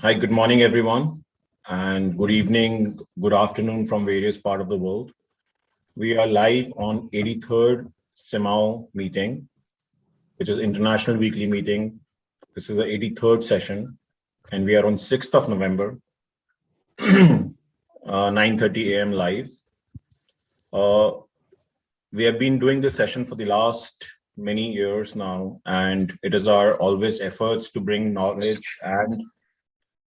Hi, good morning, everyone, and good evening, good afternoon from various parts of the world. We are live on 83rd CMAAO meeting, which is International Weekly Meeting. This is the 83rd session, and we are on 6th of November, 9:30 a.m. live. We have been doing this session for the last many years now, and it is our always efforts to bring knowledge and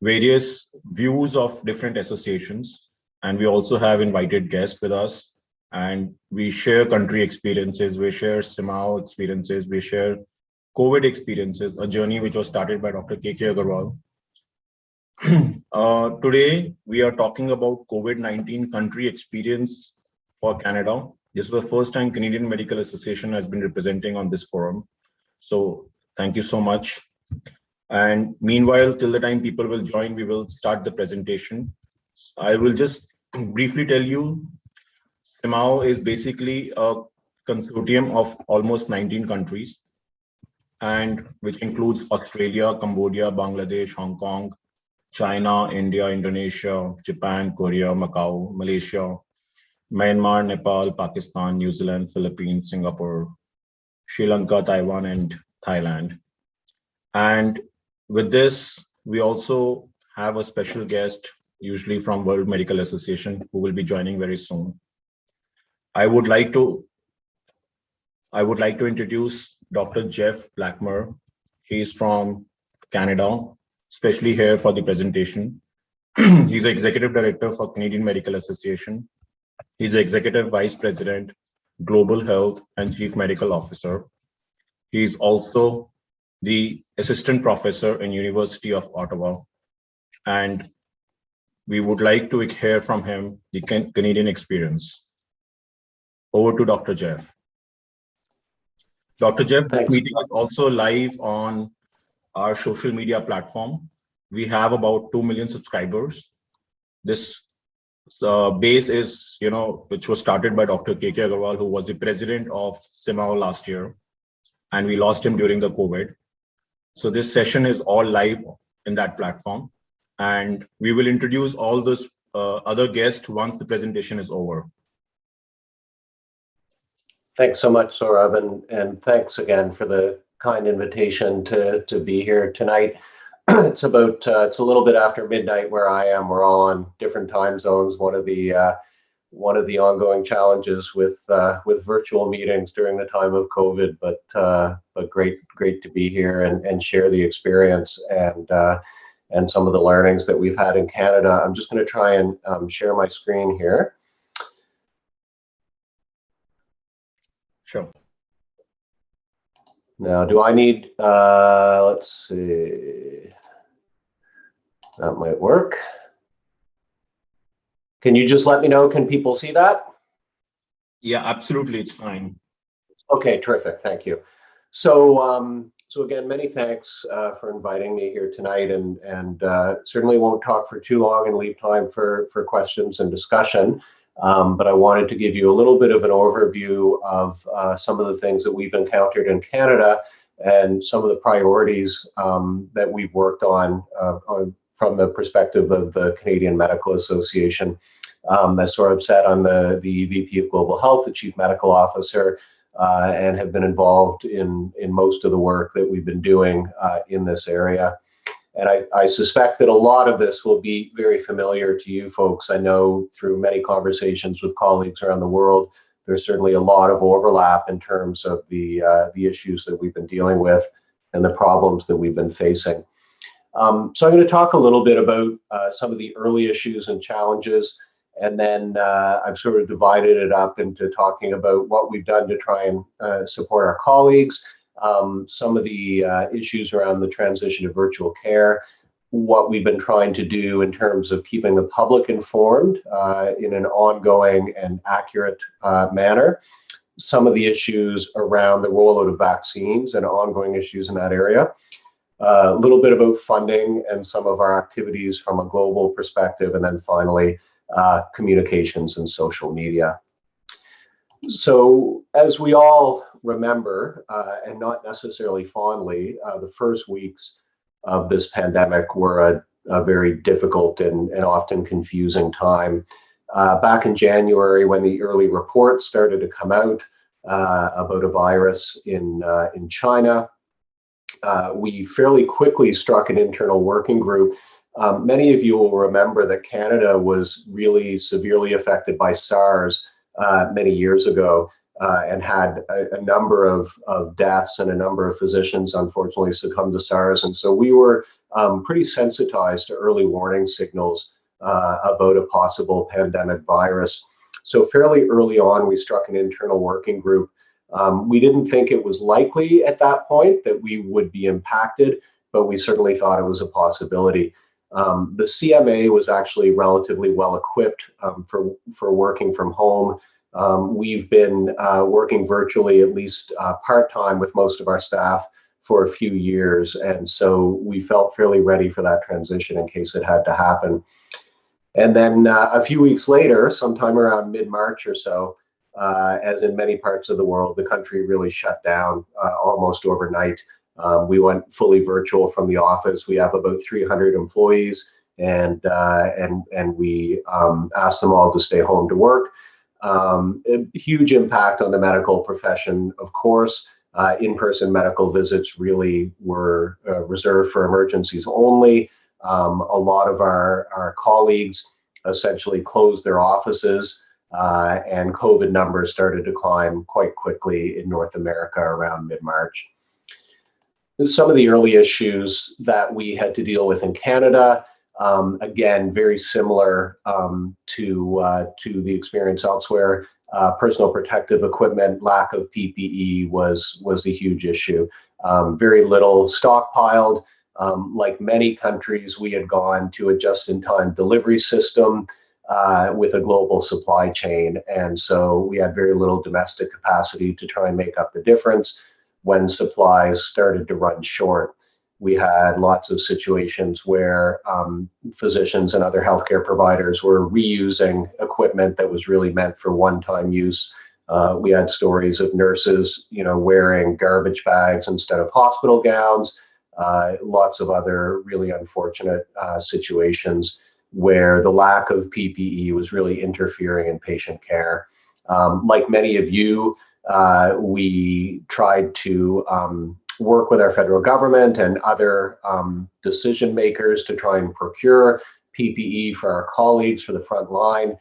various views of different associations. And we also have invited guests with us, and we share country experiences, we share CMAAO experiences, we share COVID experiences, a journey which was started by Dr. K.K. Agarwal. Today, we are talking about COVID-19 country experience for Canada. This is the first time Canadian Medical Association has been representing on this forum. So thank you so much. And meanwhile, till the time people will join, we will start the presentation. I will just briefly tell you, CMAAO is basically a consortium of almost 19 countries, and which includes Australia, Cambodia, Bangladesh, Hong Kong, China, India, Indonesia, Japan, Korea, Macau, Malaysia, Myanmar, Nepal, Pakistan, New Zealand, Philippines, Singapore, Sri Lanka, Taiwan, and Thailand. And with this, we also have a special guest, usually from World Medical Association, who will be joining very soon. I would like to introduce Dr. Jeff Blackmer. He's from Canada, especially here for the presentation. He's the Executive Director for Canadian Medical Association. He's the Executive Vice President, Global Health and Chief Medical Officer. He's also the Assistant Professor in University of Ottawa. And we would like to hear from him the Canadian experience. Over to Dr. Jeff. Dr. Jeff, this meeting is also live on our social media platform. We have about 2 million subscribers. This base is, which was started by Dr. K.K. Agarwal, who was the president of CMAAO last year, and we lost him during the COVID. So this session is all live in that platform, and we will introduce all those other guests once the presentation is over. Thanks so much, Saurabh, and thanks again for the kind invitation to be here tonight. It's a little bit after midnight where I am. We're all on different time zones. One of the ongoing challenges with virtual meetings during the time of COVID, but great to be here and share the experience and some of the learnings that we've had in Canada. I'm just going to try and share my screen here. Sure. Now, do I need, let's see, that might work. Can you just let me know, can people see that? Yeah, absolutely, it's fine. Okay, terrific, thank you. So, so again, many thanks for inviting me here tonight, and certainly won't talk for too long and leave time for questions and discussion. But I wanted to give you a little bit of an overview of some of the things that we've encountered in Canada and some of the priorities that we've worked on from the perspective of the Canadian Medical Association. As Saurabh said, I'm the VP of Global Health, the Chief Medical Officer, and have been involved in most of the work that we've been doing in this area. And I suspect that a lot of this will be very familiar to you folks. I know through many conversations with colleagues around the world, there's certainly a lot of overlap in terms of the issues that we've been dealing with and the problems that we've been facing. So I'm going to talk a little bit about some of the early issues and challenges, and then I've sort of divided it up into talking about what we've done to try and support our colleagues, some of the issues around the transition to virtual care, what we've been trying to do in terms of keeping the public informed in an ongoing and accurate manner, some of the issues around the rollout of vaccines and ongoing issues in that area, a little bit about funding and some of our activities from a global perspective, and then finally, communications and social media. So as we all remember, and not necessarily fondly, the first weeks of this pandemic were a very difficult and often confusing time. Back in January, when the early reports started to come out about a virus in China, we fairly quickly struck an internal working group. Many of you will remember that Canada was really severely affected by SARS many years ago and had a number of deaths, and a number of physicians unfortunately succumbed to SARS. And so we were pretty sensitized to early warning signals about a possible pandemic virus. So fairly early on, we struck an internal working group. We didn't think it was likely at that point that we would be impacted, but we certainly thought it was a possibility. The CMAAO was actually relatively well equipped for working from home. We've been working virtually, at least part-time, with most of our staff for a few years, and so we felt fairly ready for that transition in case it had to happen. And then a few weeks later, sometime around mid-March or so, as in many parts of the world, the country really shut down almost overnight. We went fully virtual from the office. We have about 300 employees, and we asked them all to stay home to work. A huge impact on the medical profession, of course. In-person medical visits really were reserved for emergencies only. A lot of our colleagues essentially closed their offices, and COVID numbers started to climb quite quickly in North America around mid-March. Some of the early issues that we had to deal with in Canada, again, very similar to the experience elsewhere. Personal protective equipment, lack of PPE was a huge issue. Very little stockpiled. Like many countries, we had gone to a just-in-time delivery system with a global supply chain. And so we had very little domestic capacity to try and make up the difference when supplies started to run short. We had lots of situations where physicians and other healthcare providers were reusing equipment that was really meant for one-time use. We had stories of nurses, wearing garbage bags instead of hospital gowns. Lots of other really unfortunate situations where the lack of PPE was really interfering in patient care. Like many of you, we tried to work with our federal government and other decision makers to try and procure PPE for our colleagues for the front line.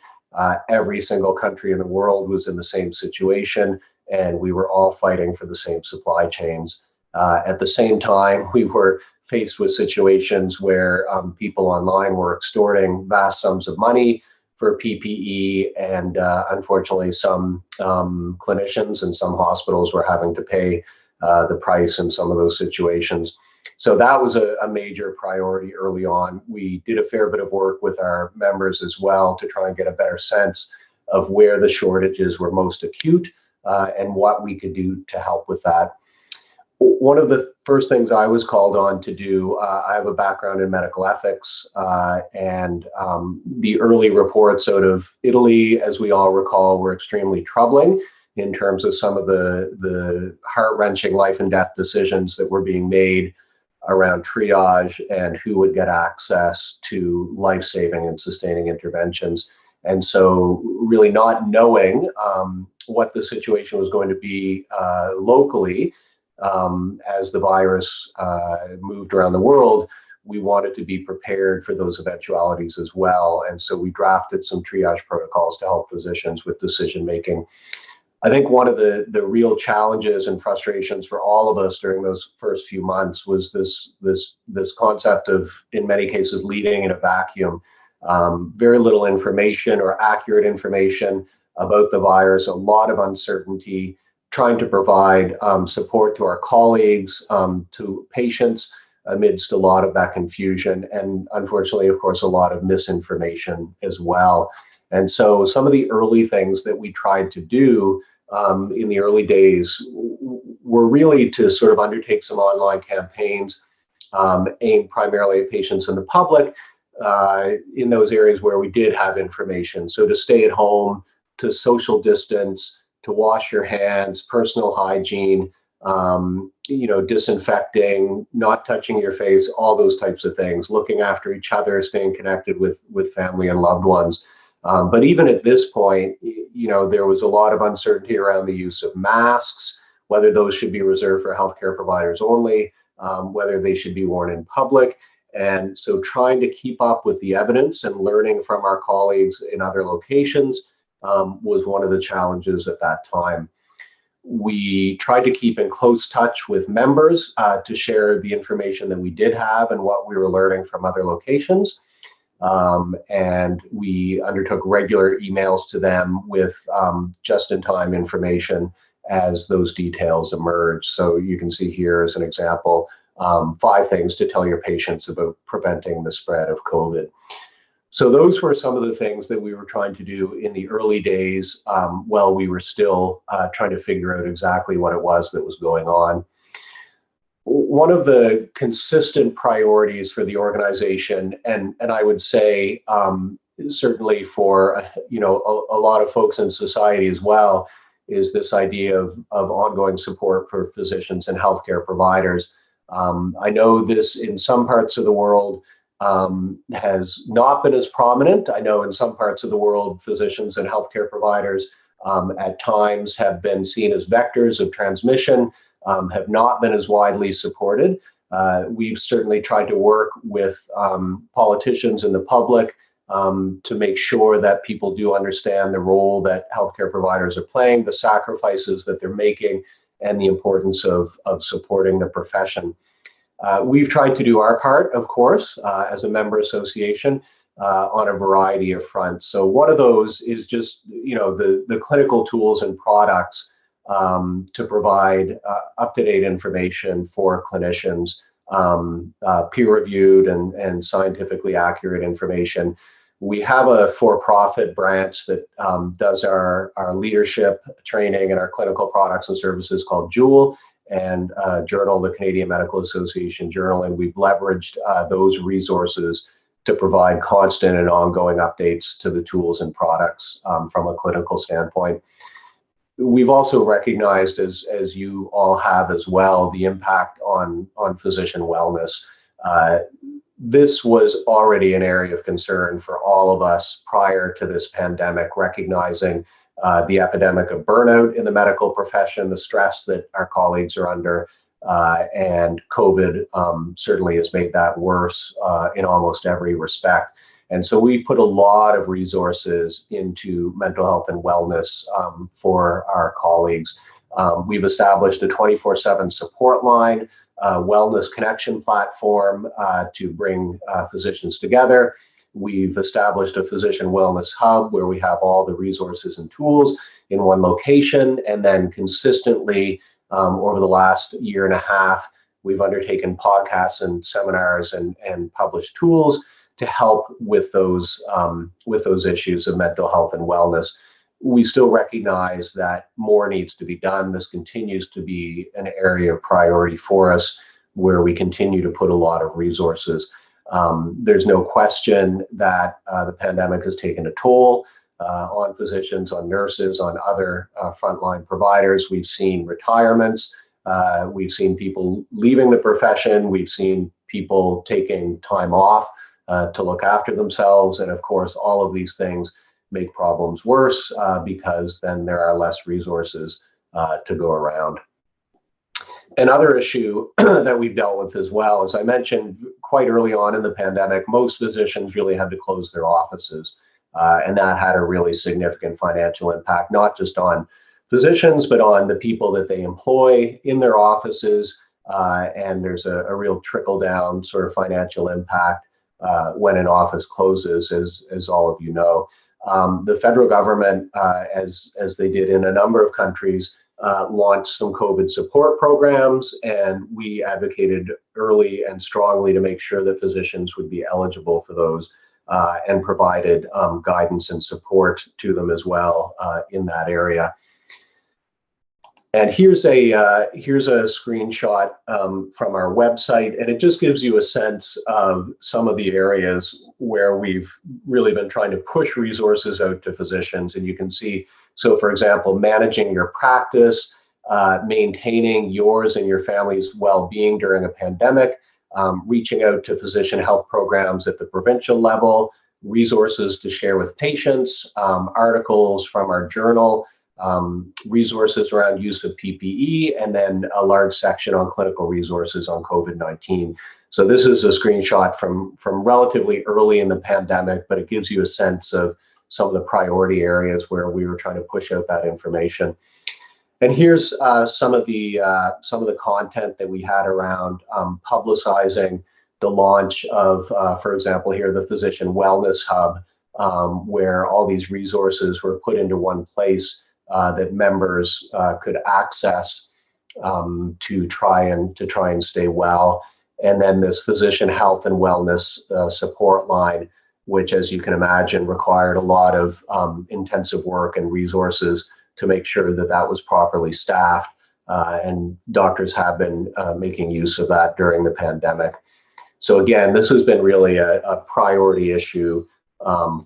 Every single country in the world was in the same situation, and we were all fighting for the same supply chains. At the same time, we were faced with situations where people online were extorting vast sums of money for PPE, and unfortunately, some clinicians and some hospitals were having to pay the price in some of those situations. So that was a major priority early on. We did a fair bit of work with our members as well to try and get a better sense of where the shortages were most acute and what we could do to help with that. One of the first things I was called on to do, I have a background in medical ethics, and the early reports out of Italy, as we all recall, were extremely troubling in terms of some of the heart-wrenching life and death decisions that were being made around triage and who would get access to life-saving and sustaining interventions. And so really not knowing what the situation was going to be locally, as the virus moved around the world, we wanted to be prepared for those eventualities as well. And so we drafted some triage protocols to help physicians with decision making. I think one of the real challenges and frustrations for all of us during those first few months was this concept of, in many cases, leading in a vacuum. Very little information or accurate information about the virus, a lot of uncertainty, trying to provide support to our colleagues, to patients amidst a lot of that confusion, and unfortunately, of course, a lot of misinformation as well. And so some of the early things that we tried to do in the early days were really to sort of undertake some online campaigns aimed primarily at patients and the public in those areas where we did have information. So to stay at home, to social distance, to wash your hands, personal hygiene, disinfecting, not touching your face, all those types of things, looking after each other, staying connected with family and loved ones. But even at this point, there was a lot of uncertainty around the use of masks, whether those should be reserved for healthcare providers only, whether they should be worn in public. And so trying to keep up with the evidence and learning from our colleagues in other locations was one of the challenges at that time. We tried to keep in close touch with members to share the information that we did have and what we were learning from other locations. And we undertook regular emails to them with just-in-time information as those details emerged. So you can see here as an example, 5 things to tell your patients about preventing the spread of COVID. So those were some of the things that we were trying to do in the early days while we were still trying to figure out exactly what it was that was going on. One of the consistent priorities for the organization, and I would say certainly for a lot of folks in society as well, is this idea of ongoing support for physicians and healthcare providers. I know this in some parts of the world has not been as prominent. I know in some parts of the world, physicians and healthcare providers at times have been seen as vectors of transmission, have not been as widely supported. We've certainly tried to work with politicians and the public to make sure that people do understand the role that healthcare providers are playing, the sacrifices that they're making, and the importance of supporting the profession. We've tried to do our part, of course, as a member association on a variety of fronts. So one of those is just, the clinical tools and products to provide up-to-date information for clinicians, peer-reviewed and scientifically accurate information. We have a for-profit branch that does our leadership training and our clinical products and services called Jewel, and journal, the Canadian Medical Association Journal, and we've leveraged those resources to provide constant and ongoing updates to the tools and products from a clinical standpoint. We've also recognized, as you all have as well, the impact on physician wellness. This was already an area of concern for all of us prior to this pandemic, recognizing the epidemic of burnout in the medical profession, the stress that our colleagues are under, and COVID certainly has made that worse in almost every respect. And so we put a lot of resources into mental health and wellness for our colleagues. We've established a 24/7 support line, wellness connection platform to bring physicians together. We've established a physician wellness hub where we have all the resources and tools in one location. And then consistently over the last year and a half, we've undertaken podcasts and seminars and published tools to help with those issues of mental health and wellness. We still recognize that more needs to be done. This continues to be an area of priority for us where we continue to put a lot of resources. There's no question that the pandemic has taken a toll on physicians, on nurses, on other frontline providers. We've seen retirements. We've seen people leaving the profession. We've seen people taking time off to look after themselves. And of course, all of these things make problems worse because then there are less resources to go around. Another issue that we've dealt with as well, as I mentioned quite early on in the pandemic, most physicians really had to close their offices. And that had a really significant financial impact, not just on physicians, but on the people that they employ in their offices. And there's a real trickle down sort of financial impact when an office closes, as all of you know. The federal government, as they did in a number of countries, launched some COVID support programs, and we advocated early and strongly to make sure that physicians would be eligible for those and provided guidance and support to them as well in that area. And here's a screenshot from our website, and it just gives you a sense of some of the areas where we've really been trying to push resources out to physicians. And you can see, so for example, managing your practice, maintaining yours and your family's well-being during a pandemic, reaching out to physician health programs at the provincial level, resources to share with patients, articles from our journal, resources around use of PPE, and then a large section on clinical resources on COVID-19. So this is a screenshot from relatively early in the pandemic, but it gives you a sense of some of the priority areas where we were trying to push out that information. And here's some of the content that we had around publicizing the launch of, for example, here the Physician Wellness Hub, where all these resources were put into one place that members could access to try and stay well. And then this physician health and wellness support line, which, as you can imagine, required a lot of intensive work and resources to make sure that that was properly staffed. And doctors have been making use of that during the pandemic. So again, this has been really a priority issue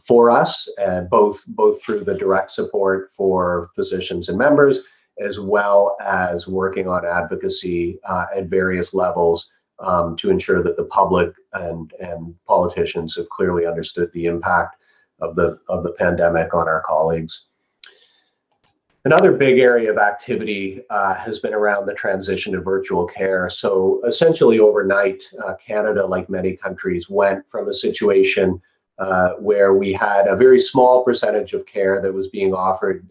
for us, and both through the direct support for physicians and members, as well as working on advocacy at various levels to ensure that the public and politicians have clearly understood the impact of the pandemic on our colleagues. Another big area of activity has been around the transition to virtual care. So essentially overnight, Canada, like many countries, went from a situation where we had a very small percentage of care that was being offered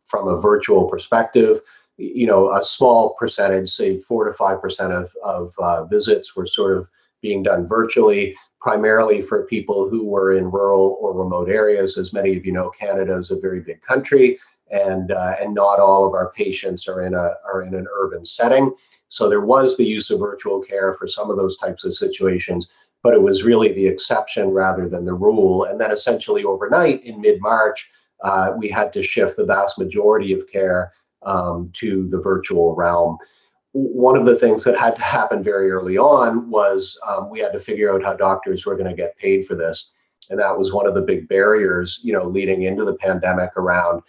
from a virtual perspective. You know, a small percentage, say 4 to 5% of visits were sort of being done virtually, primarily for people who were in rural or remote areas. As many of you know, Canada is a very big country, and not all of our patients are in an urban setting. So there was the use of virtual care for some of those types of situations, but it was really the exception rather than the rule. And then essentially overnight in mid-March, we had to shift the vast majority of care to the virtual realm. One of the things that had to happen very early on was we had to figure out how doctors were going to get paid for this. And that was one of the big barriers, you know, leading into the pandemic around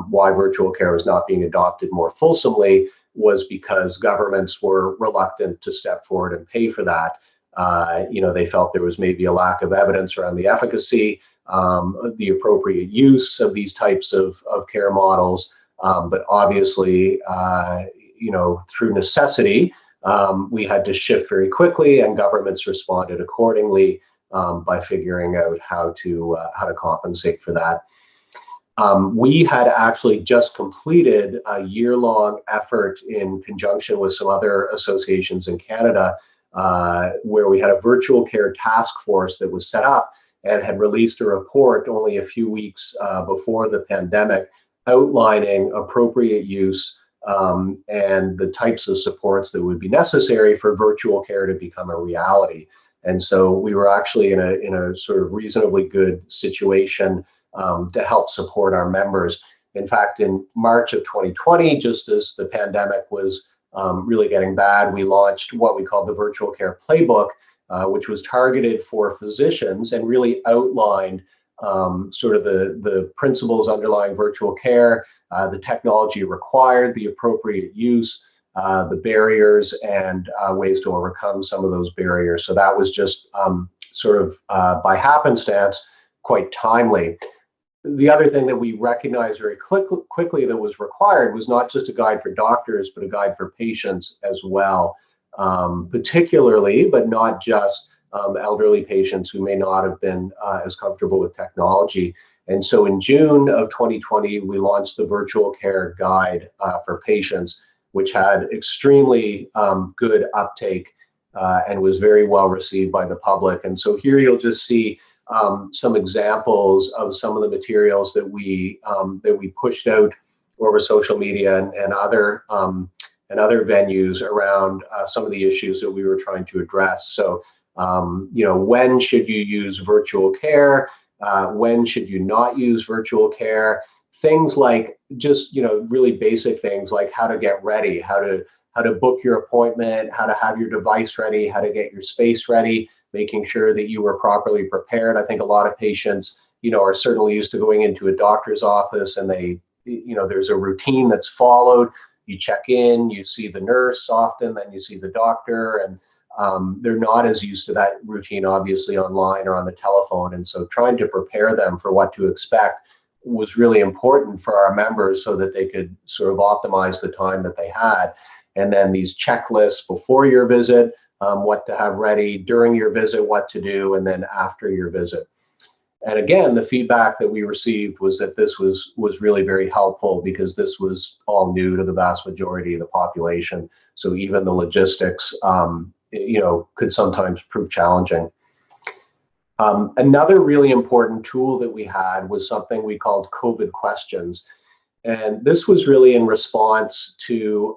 why virtual care was not being adopted more fulsomely, was because governments were reluctant to step forward and pay for that. You know, they felt there was maybe a lack of evidence around the efficacy, the appropriate use of these types of care models. But obviously, you know, through necessity, we had to shift very quickly, and governments responded accordingly by figuring out how to compensate for that. We had actually just completed a year-long effort in conjunction with some other associations in Canada, where we had a virtual care task force that was set up and had released a report only a few weeks before the pandemic, outlining appropriate use and the types of supports that would be necessary for virtual care to become a reality. And so we were actually in a sort of reasonably good situation to help support our members. In fact, in March of 2020, just as the pandemic was really getting bad, we launched what we called the Virtual Care Playbook, which was targeted for physicians and really outlined sort of the principles underlying virtual care, the technology required, the appropriate use, the barriers, and ways to overcome some of those barriers. So that was just sort of by happenstance, quite timely. The other thing that we recognized very quickly that was required was not just a guide for doctors, but a guide for patients as well, particularly, but not just elderly patients who may not have been as comfortable with technology. And so in June of 2020, we launched the Virtual Care Guide for Patients, which had extremely good uptake and was very well received by the public. And so here you'll just see some examples of some of the materials that we pushed out over social media and other venues around some of the issues that we were trying to address. So, you know, when should you use virtual care? When should you not use virtual care? Things like just, you know, really basic things like how to get ready, how to book your appointment, how to have your device ready, how to get your space ready, making sure that you were properly prepared. I think a lot of patients, you know, are certainly used to going into a doctor's office and they, you know, there's a routine that's followed. you check in, you see the nurse often, then you see the doctor, and they're not as used to that routine, obviously, online or on the telephone. And so trying to prepare them for what to expect was really important for our members so that they could sort of optimize the time that they had. And then these checklists before your visit, what to have ready, during your visit, what to do, and then after your visit. And again, the feedback that we received was that this was really very helpful because this was all new to the vast majority of the population. So even the logistics, could sometimes prove challenging. Another really important tool that we had was something we called COVID questions. And this was really in response to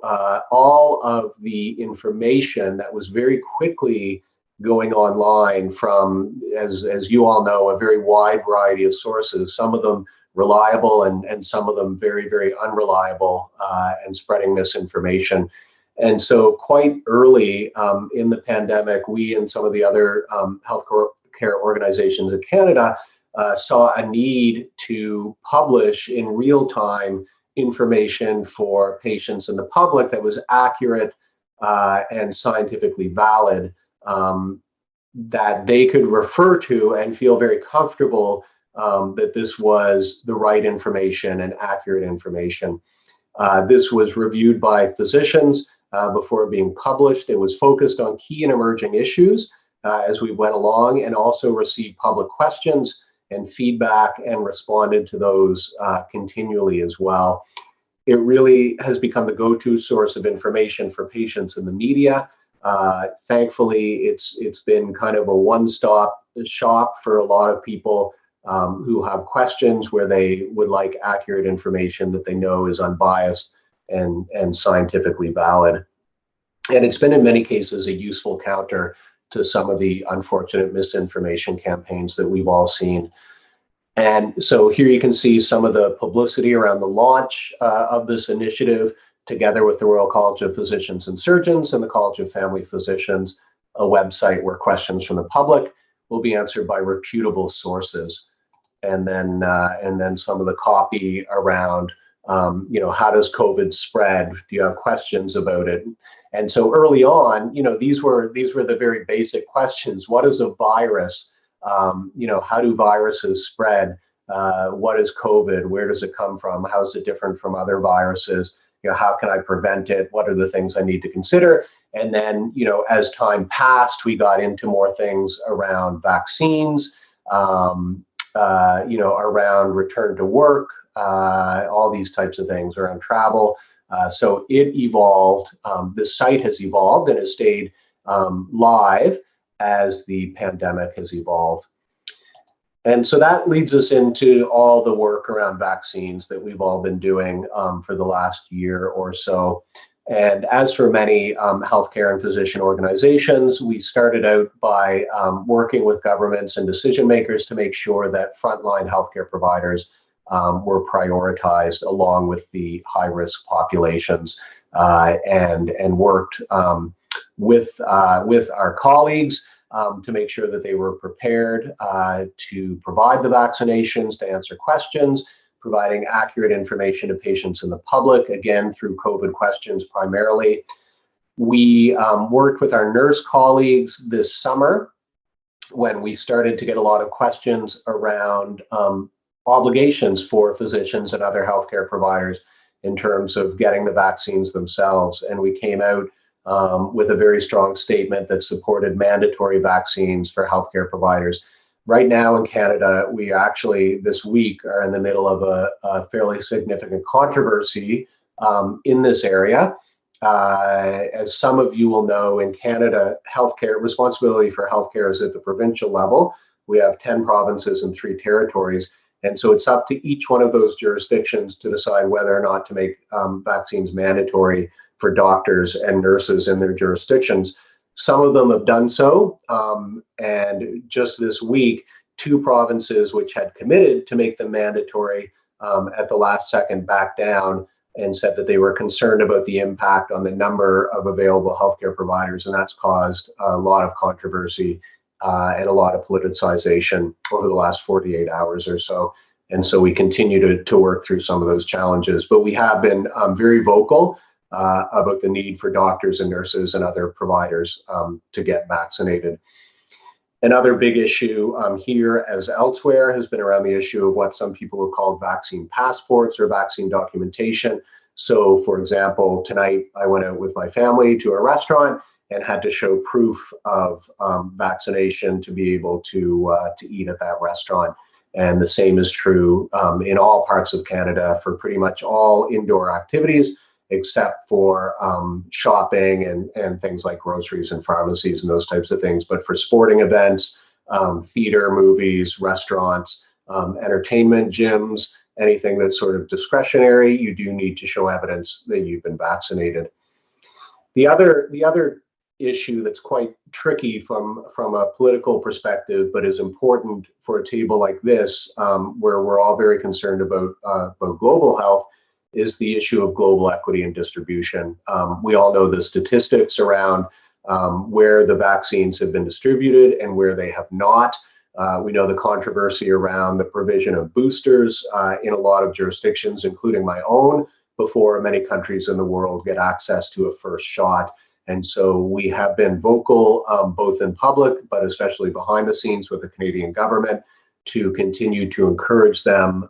all of the information that was very quickly going online from, as you all know, a very wide variety of sources, some of them reliable and some of them very, very unreliable, and spreading misinformation. And so quite early in the pandemic, we and some of the other healthcare organizations in Canada saw a need to publish in real time information for patients and the public that was accurate and scientifically valid, that they could refer to and feel very comfortable that this was the right information and accurate information. This was reviewed by physicians before being published. It was focused on key and emerging issues as we went along, and also received public questions and feedback and responded to those continually as well. It really has become the go-to source of information for patients in the media. Thankfully, it's been kind of a one-stop shop for a lot of people who have questions where they would like accurate information that they know is unbiased and scientifically valid. And it's been in many cases a useful counter to some of the unfortunate misinformation campaigns that we've all seen. And so here you can see some of the publicity around the launch of this initiative, together with the Royal College of Physicians and Surgeons and the College of Family Physicians, a website where questions from the public will be answered by reputable sources. And then some of the copy around, how does COVID spread? Do you have questions about it? And so early on, these were the very basic questions. What is a virus? How do viruses spread? What is COVID? Where does it come from? How is it different from other viruses? How can I prevent it? What are the things I need to consider? And then, as time passed, we got into more things around vaccines, around return to work, all these types of things, around travel. So it evolved. The site has evolved and has stayed live as the pandemic has evolved. And so that leads us into all the work around vaccines that we've all been doing for the last year or so. And as for many healthcare and physician organizations, we started out by working with governments and decision makers to make sure that frontline healthcare providers were prioritized along with the high-risk populations, and worked with our colleagues to make sure that they were prepared to provide the vaccinations, to answer questions, providing accurate information to patients and the public, again, through COVID questions primarily. We worked with our nurse colleagues this summer when we started to get a lot of questions around obligations for physicians and other healthcare providers in terms of getting the vaccines themselves. And we came out with a very strong statement that supported mandatory vaccines for healthcare providers. Right now in Canada, we actually this week are in the middle of a fairly significant controversy in this area. As some of you will know, in Canada, healthcare responsibility for healthcare is at the provincial level. We have 10 provinces and 3 territories. And so it's up to each one of those jurisdictions to decide whether or not to make vaccines mandatory for doctors and nurses in their jurisdictions. Some of them have done so, and just this week, 2 provinces which had committed to make them mandatory at the last second backed down and said that they were concerned about the impact on the number of available healthcare providers, and that's caused a lot of controversy and a lot of politicization over the last 48 hours or so. And so we continue to work through some of those challenges, but we have been very vocal about the need for doctors and nurses and other providers to get vaccinated. Another big issue here as elsewhere has been around the issue of what some people have called vaccine passports or vaccine documentation. So for example, tonight I went out with my family to a restaurant and had to show proof of vaccination to be able to eat at that restaurant. And the same is true in all parts of Canada for pretty much all indoor activities, except for shopping and things like groceries and pharmacies and those types of things. But for sporting events, theater, movies, restaurants, entertainment, gyms, anything that's sort of discretionary, you do need to show evidence that you've been vaccinated. The other issue that's quite tricky from a political perspective, but is important for a table like this, where we're all very concerned about global health, is the issue of global equity and distribution. We all know the statistics around where the vaccines have been distributed and where they have not. We know the controversy around the provision of boosters in a lot of jurisdictions, including my own, before many countries in the world get access to a first shot. And so we have been vocal, both in public, but especially behind the scenes with the Canadian government, to continue to encourage them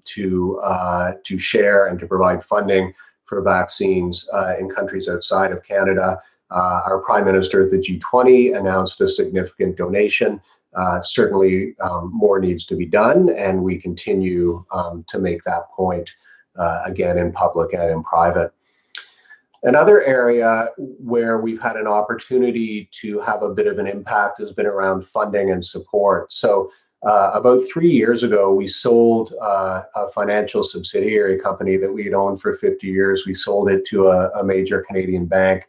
to share and to provide funding for vaccines in countries outside of Canada. Our Prime Minister at the G20 announced a significant donation. Certainly more needs to be done, and we continue to make that point again in public and in private. Another area where we've had an opportunity to have a bit of an impact has been around funding and support. So about 3 years ago, we sold a financial subsidiary company that we had owned for 50 years. We sold it to a major Canadian bank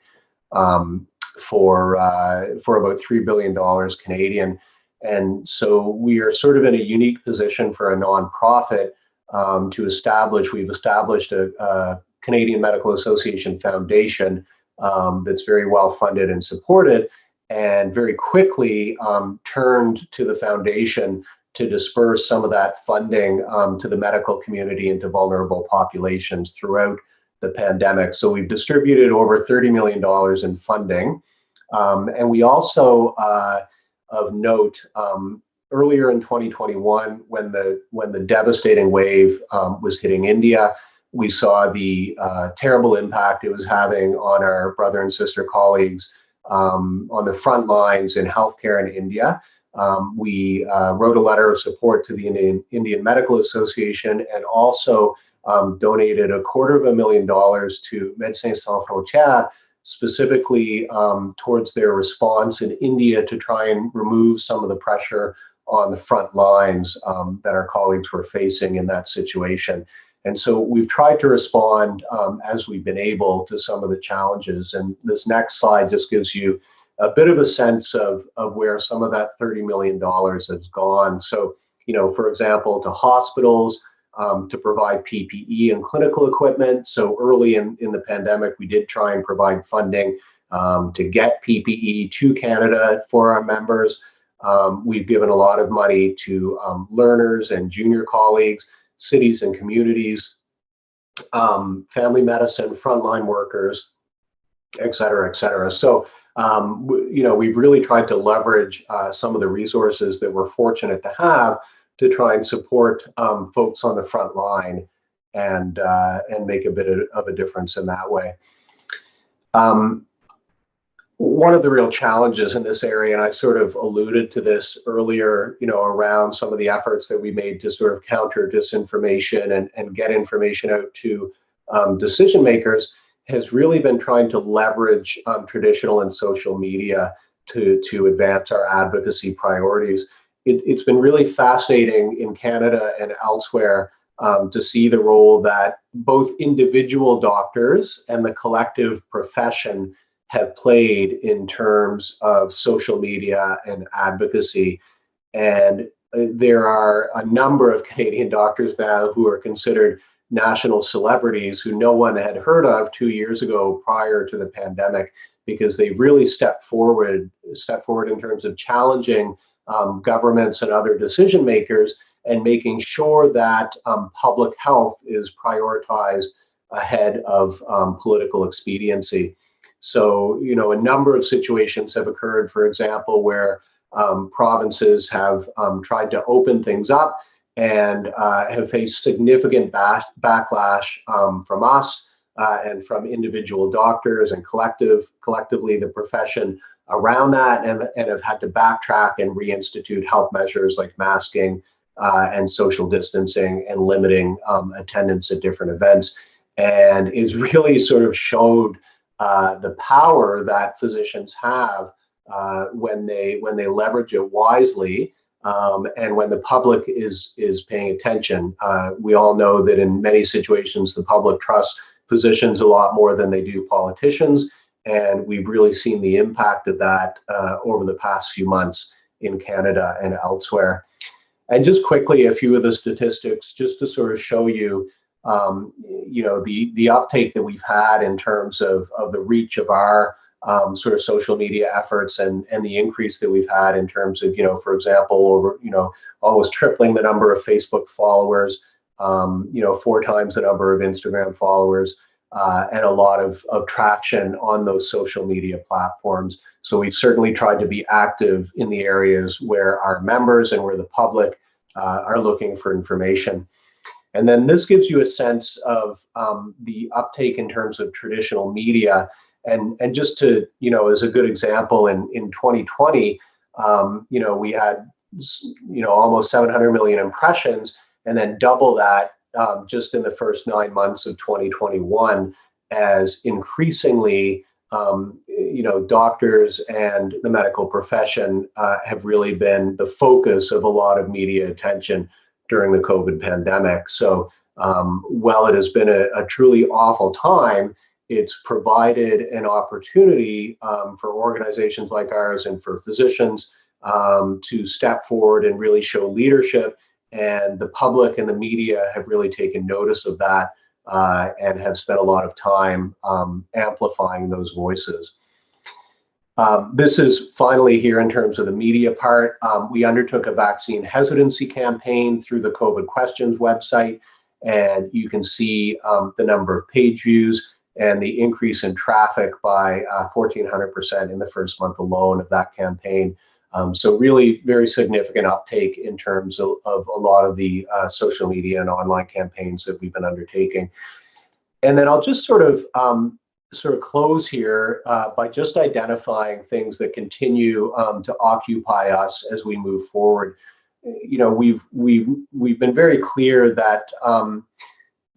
for about $3 billion Canadian. And so we are sort of in a unique position for a nonprofit we've established a Canadian Medical Association Foundation that's very well funded and supported, and very quickly turned to the foundation to disperse some of that funding to the medical community and to vulnerable populations throughout the pandemic. So we've distributed over $30 million in funding. And we also, of note, earlier in 2021, when the devastating wave was hitting India, we saw the terrible impact it was having on our brother and sister colleagues on the front lines in healthcare in India. We wrote a letter of support to the Indian Medical Association, and also donated $250,000 to Médecins Sans Frontières, specifically towards their response in India to try and remove some of the pressure on the front lines that our colleagues were facing in that situation. And so we've tried to respond as we've been able to some of the challenges. And this next slide just gives you a bit of a sense of where some of that $30 million has gone. So, you know, for example, to hospitals, to provide PPE and clinical equipment. So early in the pandemic, we did try and provide funding to get PPE to Canada for our members. We've given a lot of money to learners and junior colleagues, cities and communities, family medicine, frontline workers, et cetera, et cetera. So, you know, we've really tried to leverage some of the resources that we're fortunate to have to try and support folks on the front line and make a bit of a difference in that way. One of the real challenges in this area, and I sort of alluded to this earlier, you know, around some of the efforts that we made to sort of counter disinformation and get information out to decision makers, has really been trying to leverage traditional and social media to advance our advocacy priorities. It's been really fascinating in Canada and elsewhere to see the role that both individual doctors and the collective profession have played in terms of social media and advocacy. And there are a number of Canadian doctors now who are considered national celebrities who no one had heard of 2 years ago prior to the pandemic, because they really stepped forward in terms of challenging governments and other decision makers and making sure that public health is prioritized ahead of political expediency. So, a number of situations have occurred, for example, where provinces have tried to open things up and have faced significant backlash from us and from individual doctors and collectively the profession around that, and have had to backtrack and reinstitute health measures like masking and social distancing and limiting attendance at different events. And it's really sort of showed the power that physicians have when they leverage it wisely, and when the public is paying attention. We all know that in many situations the public trusts physicians a lot more than they do politicians, and we've really seen the impact of that over the past few months in Canada and elsewhere. And just quickly, a few of the statistics, just to sort of show you, the uptake that we've had in terms of the reach of our sort of social media efforts, and the increase that we've had in terms of, for example, over, almost tripling the number of Facebook followers, 4 times the number of Instagram followers, and a lot of traction on those social media platforms. So we've certainly tried to be active in the areas where our members and where the public are looking for information. And then this gives you a sense of the uptake in terms of traditional media. And just to, as a good example, in 2020, we had, almost 700 million impressions, and then double that just in the first 9 months of 2021, as increasingly, doctors and the medical profession have really been the focus of a lot of media attention during the COVID pandemic. So while it has been a truly awful time, it's provided an opportunity for organizations like ours and for physicians to step forward and really show leadership. And the public and the media have really taken notice of that and have spent a lot of time amplifying those voices. This is finally here in terms of the media part. We undertook a vaccine hesitancy campaign through the COVID Questions website, and you can see the number of page views and the increase in traffic by 1,400% in the first month alone of that campaign. So really very significant uptake in terms of a lot of the social media and online campaigns that we've been undertaking. And then I'll just sort of close here by just identifying things that continue to occupy us as we move forward. We've been very clear that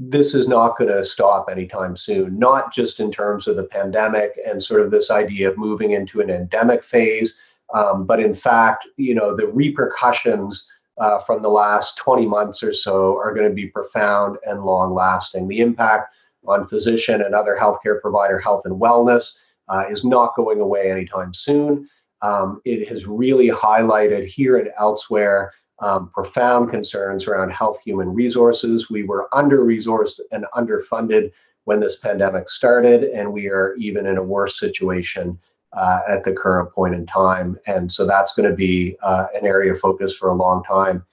this is not going to stop anytime soon, not just in terms of the pandemic and sort of this idea of moving into an endemic phase, but in fact, the repercussions from the last 20 months or so are going to be profound and long lasting. The impact on physician and other healthcare provider health and wellness is not going away anytime soon. It has really highlighted here and elsewhere profound concerns around health human resources. We were under-resourced and underfunded when this pandemic started, and we are even in a worse situation at the current point in time. And so that's going to be an area of focus for a long time.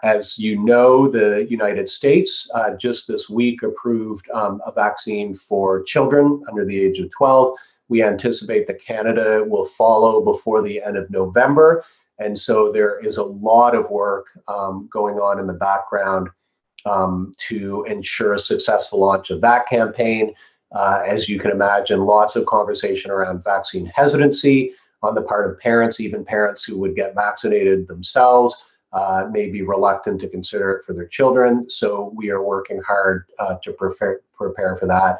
As you know, the United States just this week approved a vaccine for children under the age of 12. We anticipate that Canada will follow before the end of November. And so there is a lot of work going on in the background to ensure a successful launch of that campaign. As you can imagine, lots of conversation around vaccine hesitancy on the part of parents, even parents who would get vaccinated themselves may be reluctant to consider it for their children. So we are working hard to prepare for that.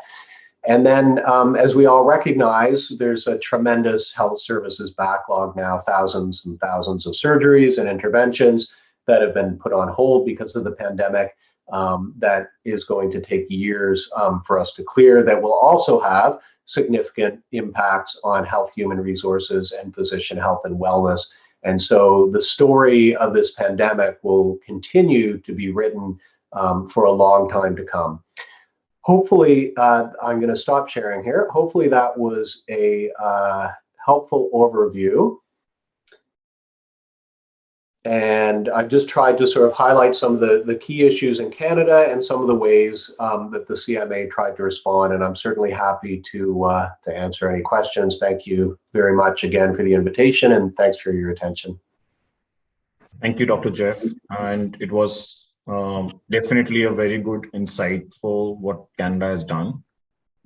And then, as we all recognize, there's a tremendous health services backlog now, thousands and thousands of surgeries and interventions that have been put on hold because of the pandemic. That is going to take years for us to clear, that will also have significant impacts on health human resources and physician health and wellness. And so the story of this pandemic will continue to be written for a long time to come. Hopefully, I'm going to stop sharing here. Hopefully that was a helpful overview. And I've just tried to sort of highlight some of the key issues in Canada and some of the ways that the CMA tried to respond. And I'm certainly happy to answer any questions. Thank you very much again for the invitation, and thanks for your attention. Thank you, Dr. Jeff. And it was definitely a very good, insightful what Canada has done.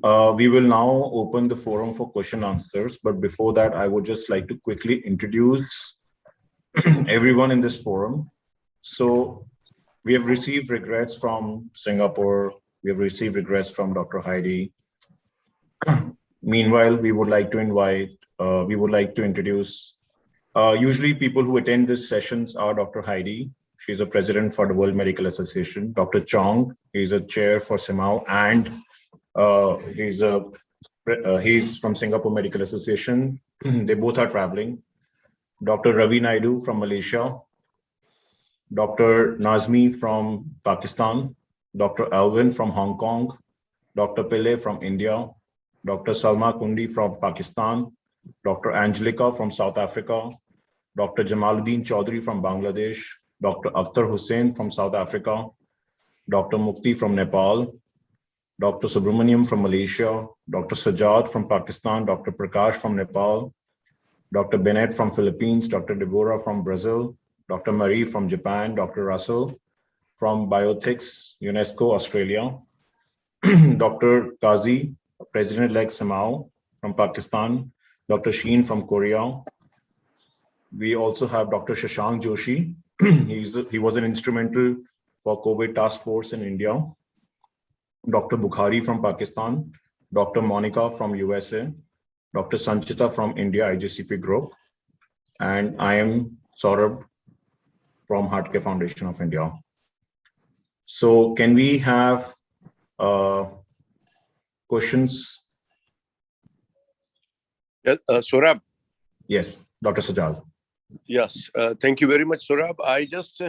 We will now open the forum for question answers. But before that, I would just like to quickly introduce everyone in this forum. So we have received regrets from Singapore. We have received regrets from Dr. Heidi. Meanwhile, we would like to introduce, usually people who attend these sessions are Dr. Heidi. She's a president for the World Medical Association. Dr. Chong, he's a chair for CMAAO, and he's from Singapore Medical Association. They both are traveling. Dr. Ravi Naidu from Malaysia, Dr. Nazmi from Pakistan, Dr. Alvin from Hong Kong, Dr. Pillai from India, Dr. Salma Kundi from Pakistan, Dr. Angelica from South Africa, Dr. Jamaluddin Chaudhary from Bangladesh, Dr. Akhtar Hussain from South Africa, Dr. Mukti from Nepal, Dr. Subramaniam from Malaysia, Dr. Sajjad from Pakistan, Dr. Prakash from Nepal, Dr. Bennett from Philippines, Dr. Deborah from Brazil, Dr. Marie from Japan, Dr. Russell from Bioethics, UNESCO, Australia, Dr. Kazi, President-elect CMAAO from Pakistan, Dr. Sheen from Korea. We also have Dr. Shashank Joshi. He was an instrumental for COVID task force in India. Dr. Bukhari from Pakistan, Dr. Monica from USA, Dr. Sanchita from India, IGCP group, and I am Saurabh from Heartcare Foundation of India. So can we have questions? Yes, Saurabh. Yes, Dr. Sajjad. Yes, thank you very much, Saurabh. I just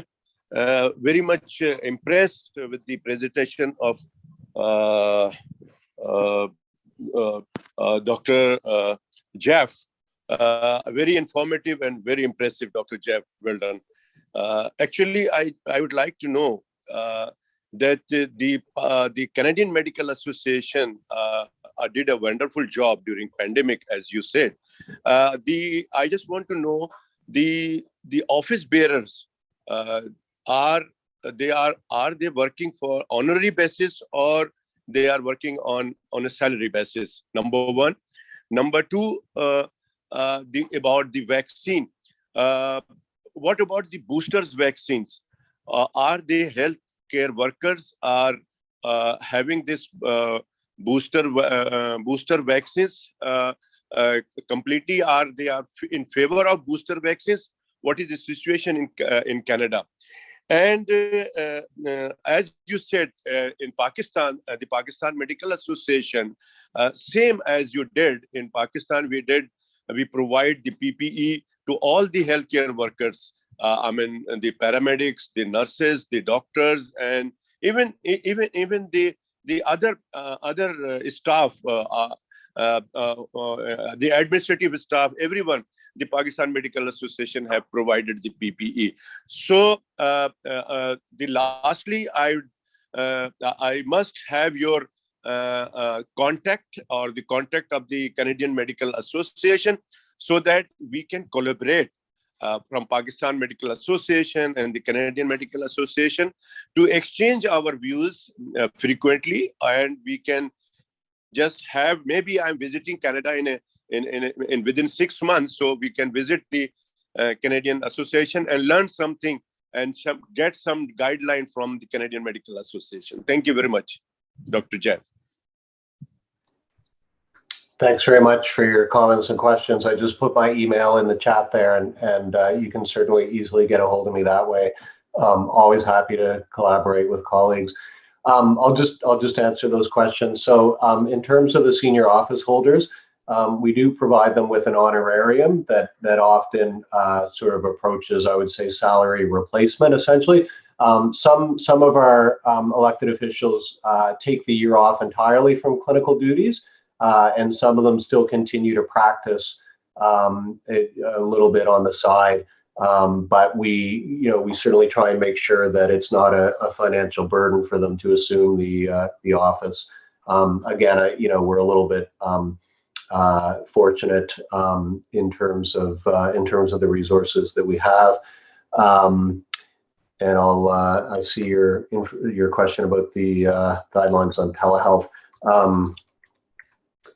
very much impressed with the presentation of Dr. Jeff. Very informative and very impressive, Dr. Jeff. Well done. Actually, I would like to know that the Canadian Medical Association did a wonderful job during pandemic, as you said. I just want to know the office bearers are they working for honorary basis, or they are working on a salary basis? Number one. Number two, about the vaccine. What about the boosters vaccines? Are they healthcare workers are having this booster vaccines completely? Are they in favor of booster vaccines? What is the situation in Canada? And as you said, in Pakistan, the Pakistan Medical Association, same as you did in Pakistan, we provide the PPE to all the healthcare workers. I mean, the paramedics, the nurses, the doctors, and even the other staff, the administrative staff, everyone. The Pakistan Medical Association have provided the PPE. So, lastly, I must have your contact or the contact of the Canadian Medical Association, so that we can collaborate from Pakistan Medical Association and the Canadian Medical Association to exchange our views frequently, and we can just have, maybe I'm visiting Canada in within 6 months, so we can visit the Canadian Association and learn something and get some guideline from the Canadian Medical Association. Thank you very much, Dr. Jeff. Thanks very much for your comments and questions. I just put my email in the chat there, and you can certainly easily get a hold of me that way. Always happy to collaborate with colleagues. I'll just answer those questions. So in terms of the senior office holders, we do provide them with an honorarium that often sort of approaches, I would say, salary replacement, essentially. Some of our elected officials take the year off entirely from clinical duties, and some of them still continue to practice a little bit on the side. But we certainly try and make sure that it's not a financial burden for them to assume the office. Again, we're a little bit fortunate in terms of the resources that we have. And I see your question about the guidelines on telehealth.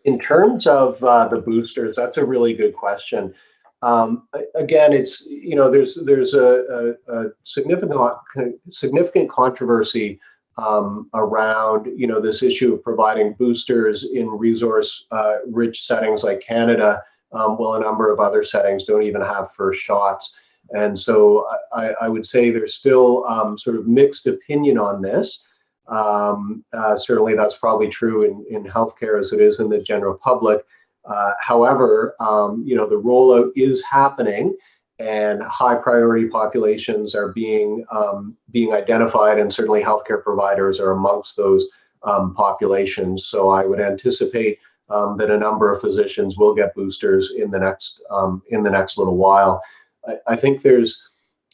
In terms of the boosters, that's a really good question. Again, it's there's a significant controversy around this issue of providing boosters in resource rich settings like Canada, while a number of other settings don't even have first shots. And so I would say there's still sort of mixed opinion on this. Certainly that's probably true in healthcare as it is in the general public. However, the rollout is happening, and high priority populations are being identified, and certainly healthcare providers are amongst those populations. So I would anticipate that a number of physicians will get boosters in the next little while. I think there's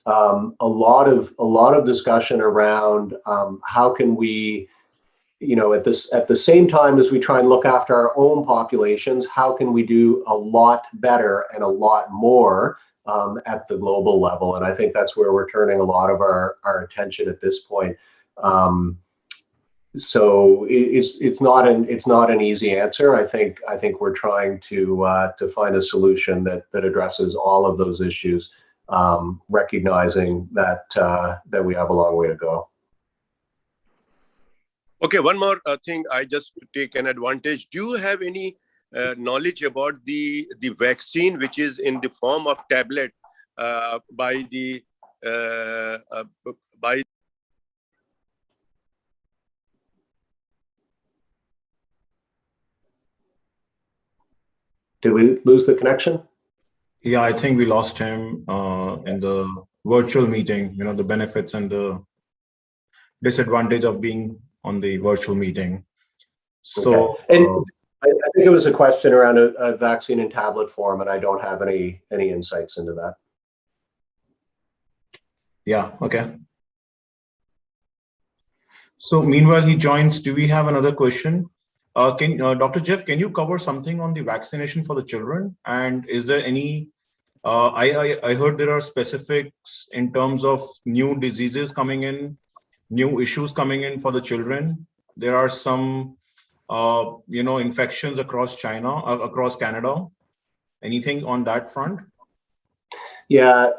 a lot of discussion around how can we, at the same time as we try and look after our own populations, how can we do a lot better and a lot more at the global level? And I think that's where we're turning a lot of our attention at this point. So it's not an easy answer. I think we're trying to find a solution that addresses all of those issues, recognizing that we have a long way to go. Okay, one more thing. I just take an advantage. Do you have any knowledge about the vaccine, which is in the form of tablet by the by? Did we lose the connection? Yeah, I think we lost him in the virtual meeting, the benefits and the disadvantage of being on the virtual meeting. So, okay. And I think it was a question around a vaccine in tablet form, and I don't have any insights into that. Yeah, okay. So meanwhile he joins, do we have another question? Dr. Jeff, can you cover something on the vaccination for the children? And is there any, I heard there are specifics in terms of new diseases coming in, new issues coming in for the children. There are some, infections across Canada. Anything on that front? Yeah,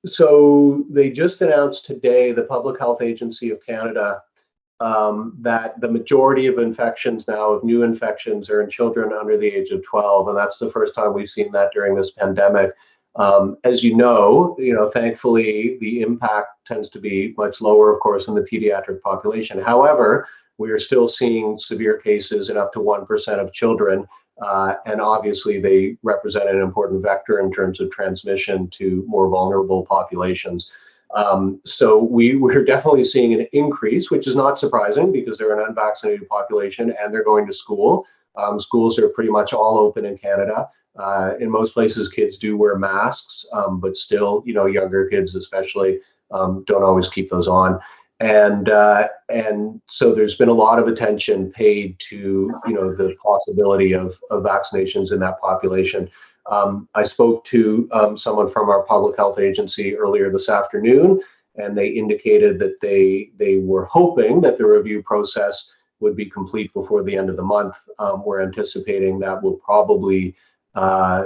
so they just announced today, the Public Health Agency of Canada, that the majority of infections now, of new infections, are in children under the age of 12, and that's the first time we've seen that during this pandemic. As you know, thankfully, the impact tends to be much lower, of course, in the pediatric population. However, we are still seeing severe cases in up to 1% of children, and obviously they represent an important vector in terms of transmission to more vulnerable populations. So we're definitely seeing an increase, which is not surprising because they're an unvaccinated population and they're going to school. Schools are pretty much all open in Canada. In most places, kids do wear masks, but still, younger kids especially don't always keep those on. And so there's been a lot of attention paid to, the possibility of vaccinations in that population. I spoke to someone from our public health agency earlier this afternoon, and they indicated that they were hoping that the review process would be complete before the end of the month. We're anticipating that will probably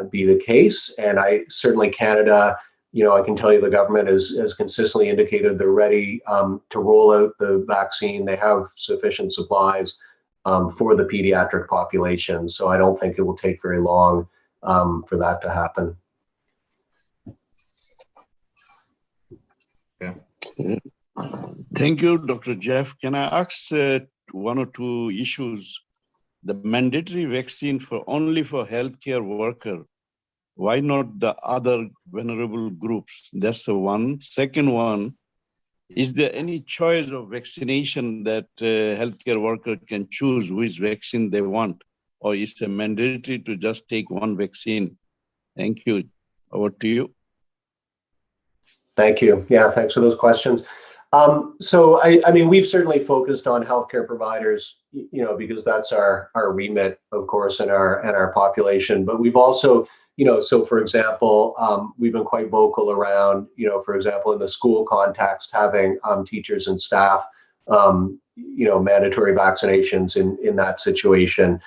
be the case. And certainly Canada, I can tell you the government has consistently indicated they're ready to roll out the vaccine. They have sufficient supplies for the pediatric population. So I don't think it will take very long for that to happen. Yeah. Thank you, Dr. Jeff. Can I ask one or two issues? The mandatory vaccine only for healthcare worker. Why not the other vulnerable groups? That's the one. Second one, is there any choice of vaccination that healthcare worker can choose which vaccine they want? Or is it mandatory to just take one vaccine? Thank you. Over to you. Thank you. Yeah, thanks for those questions. So I mean, we've certainly focused on healthcare providers, because that's our remit, of course, and our population. But we've also, so for example, we've been quite vocal around, for example, in the school context, having teachers and staff, mandatory vaccinations in that situation.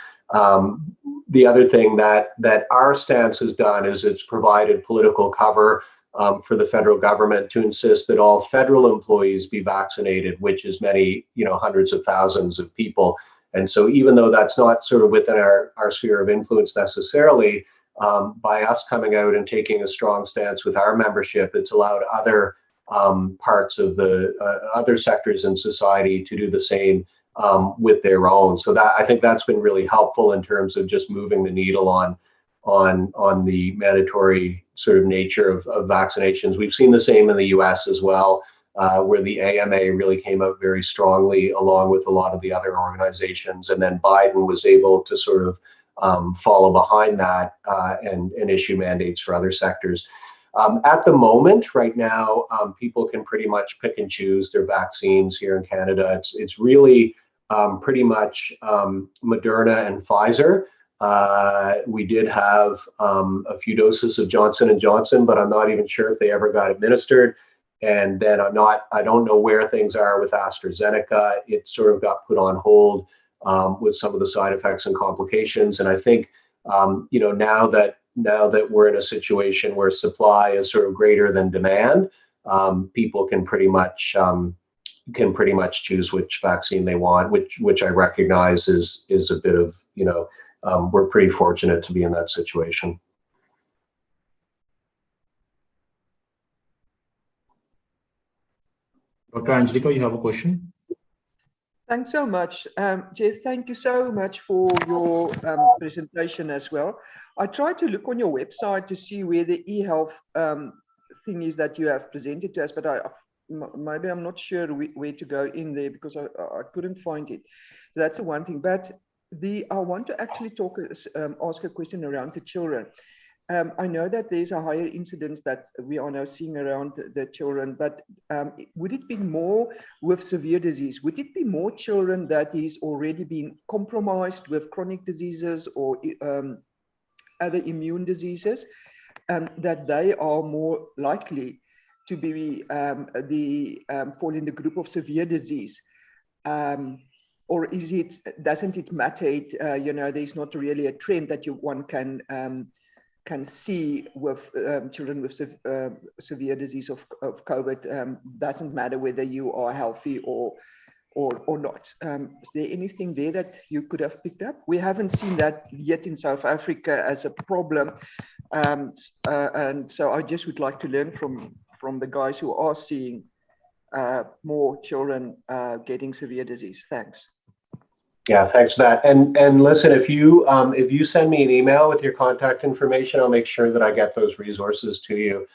The other thing that our stance has done is it's provided political cover for the federal government to insist that all federal employees be vaccinated, which is many, hundreds of thousands of people. And so even though that's not sort of within our sphere of influence necessarily, by us coming out and taking a strong stance with our membership, it's allowed other parts of the other sectors in society to do the same with their own. So that, I think that's been really helpful in terms of just moving the needle on the mandatory sort of nature of vaccinations. We've seen the same in the US as well, where the AMA really came out very strongly along with a lot of the other organizations. And then Biden was able to sort of follow behind that and issue mandates for other sectors. At the moment, right now, people can pretty much pick and choose their vaccines here in Canada. It's really pretty much Moderna and Pfizer. We did have a few doses of Johnson & Johnson, but I'm not even sure if they ever got administered. And then I don't know where things are with AstraZeneca. It sort of got put on hold with some of the side effects and complications. And I think, now that we're in a situation where supply is sort of greater than demand, people can pretty much choose which vaccine they want, which I recognize is a bit of, we're pretty fortunate to be in that situation. Dr. Angelica, you have a question? Thanks so much. Jeff, thank you so much for your presentation as well. I tried to look on your website to see where the e-health thing is that you have presented to us, but maybe I'm not sure where to go in there because I couldn't find it. So that's the one thing. But I want to actually ask a question around the children. I know that there's a higher incidence that we are now seeing around the children, but would it be more with severe disease? Would it be more children that is already been compromised with chronic diseases or other immune diseases, that they are more likely to be fall in the group of severe disease? Or doesn't it matter? There's not really a trend that one can see with children with severe disease of COVID. Doesn't matter whether you are healthy or not. Is there anything there that you could have picked up? We haven't seen that yet in South Africa as a problem. And so I just would like to learn from the guys who are seeing more children getting severe disease. Thanks. Yeah, thanks for that. And listen, if you send me an email with your contact information, I'll make sure that I get those resources to you,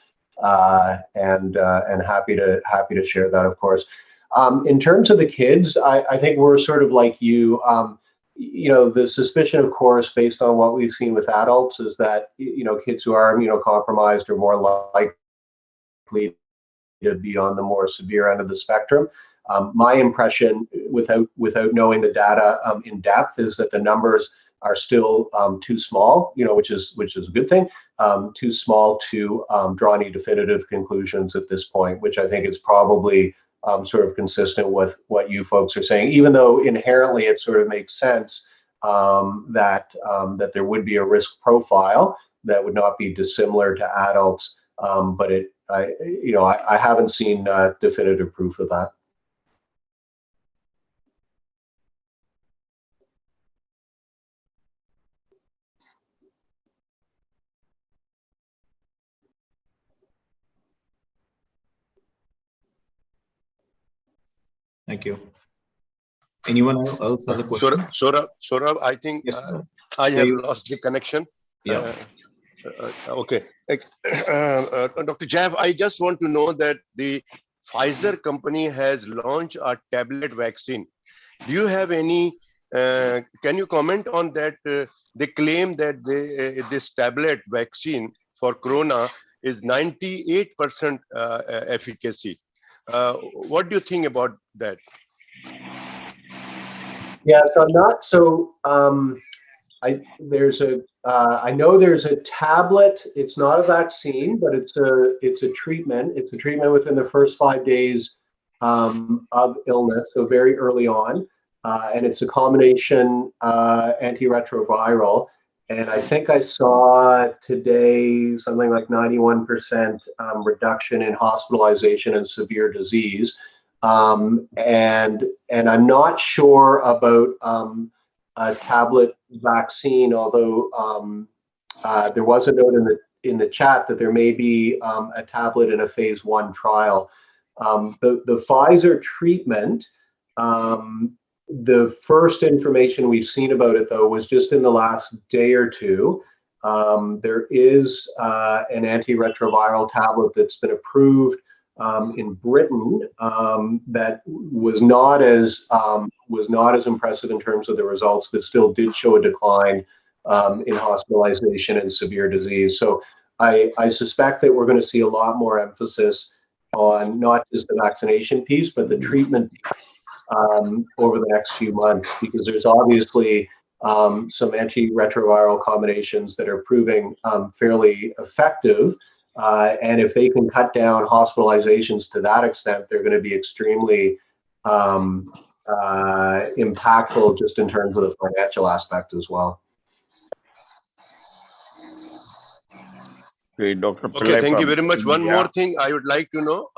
and happy to share that, of course. In terms of the kids, I think we're sort of like you. The suspicion, of course, based on what we've seen with adults, is that kids who are immunocompromised are more likely to be on the more severe end of the spectrum. My impression, without knowing the data in depth, is that the numbers are still too small, which is a good thing, too small to draw any definitive conclusions at this point, which I think is probably sort of consistent with what you folks are saying, even though inherently it sort of makes sense that there would be a risk profile that would not be dissimilar to adults, but I haven't seen definitive proof of that. Thank you. Anyone else has a question? Saurabh, I think Yes, I have lost the connection. Yeah. Okay. Dr. Jeff, I just want to know that the Pfizer company has launched a tablet vaccine. Do you have any, can you comment on that? They claim that this tablet vaccine for corona is 98% efficacy. What do you think about that? Yeah, so I'm not so. I know there's a tablet. It's not a vaccine, but it's a treatment. It's a treatment within the first 5 days of illness, so very early on, and it's a combination antiretroviral. And I think I saw today something like 91% reduction in hospitalization and severe disease. And I'm not sure about a tablet vaccine, although there was a note in the chat that there may be a tablet in a phase 1 trial. The Pfizer treatment, the first information we've seen about it, though, was just in the last day or two. There is an antiretroviral tablet that's been approved in Britain that was not as impressive in terms of the results, but still did show a decline in hospitalization and severe disease. So I suspect that we're going to see a lot more emphasis on not just the vaccination piece, but the treatment over the next few months, because there's obviously some antiretroviral combinations that are proving fairly effective. And if they can cut down hospitalizations to that extent, they're going to be extremely impactful just in terms of the financial aspect as well. Okay, Dr. Okay, thank you very much. One more thing I would like to know.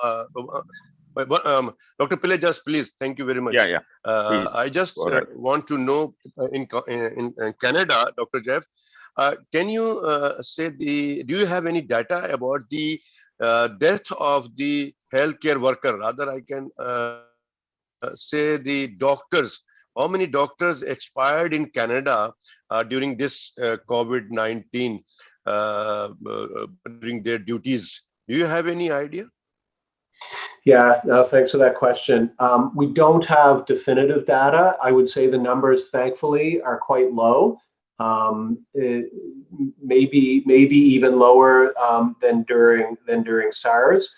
Dr. Pillai, just please, thank you very much. Yeah. I just want to know in Canada, Dr. Jeff, can you say do you have any data about the death of the healthcare worker? Rather, I can say the doctors. How many doctors expired in Canada during this COVID-19 during their duties? Do you have any idea? Yeah, no, thanks for that question. We don't have definitive data. I would say the numbers, thankfully, are quite low. Maybe even lower than during SARS,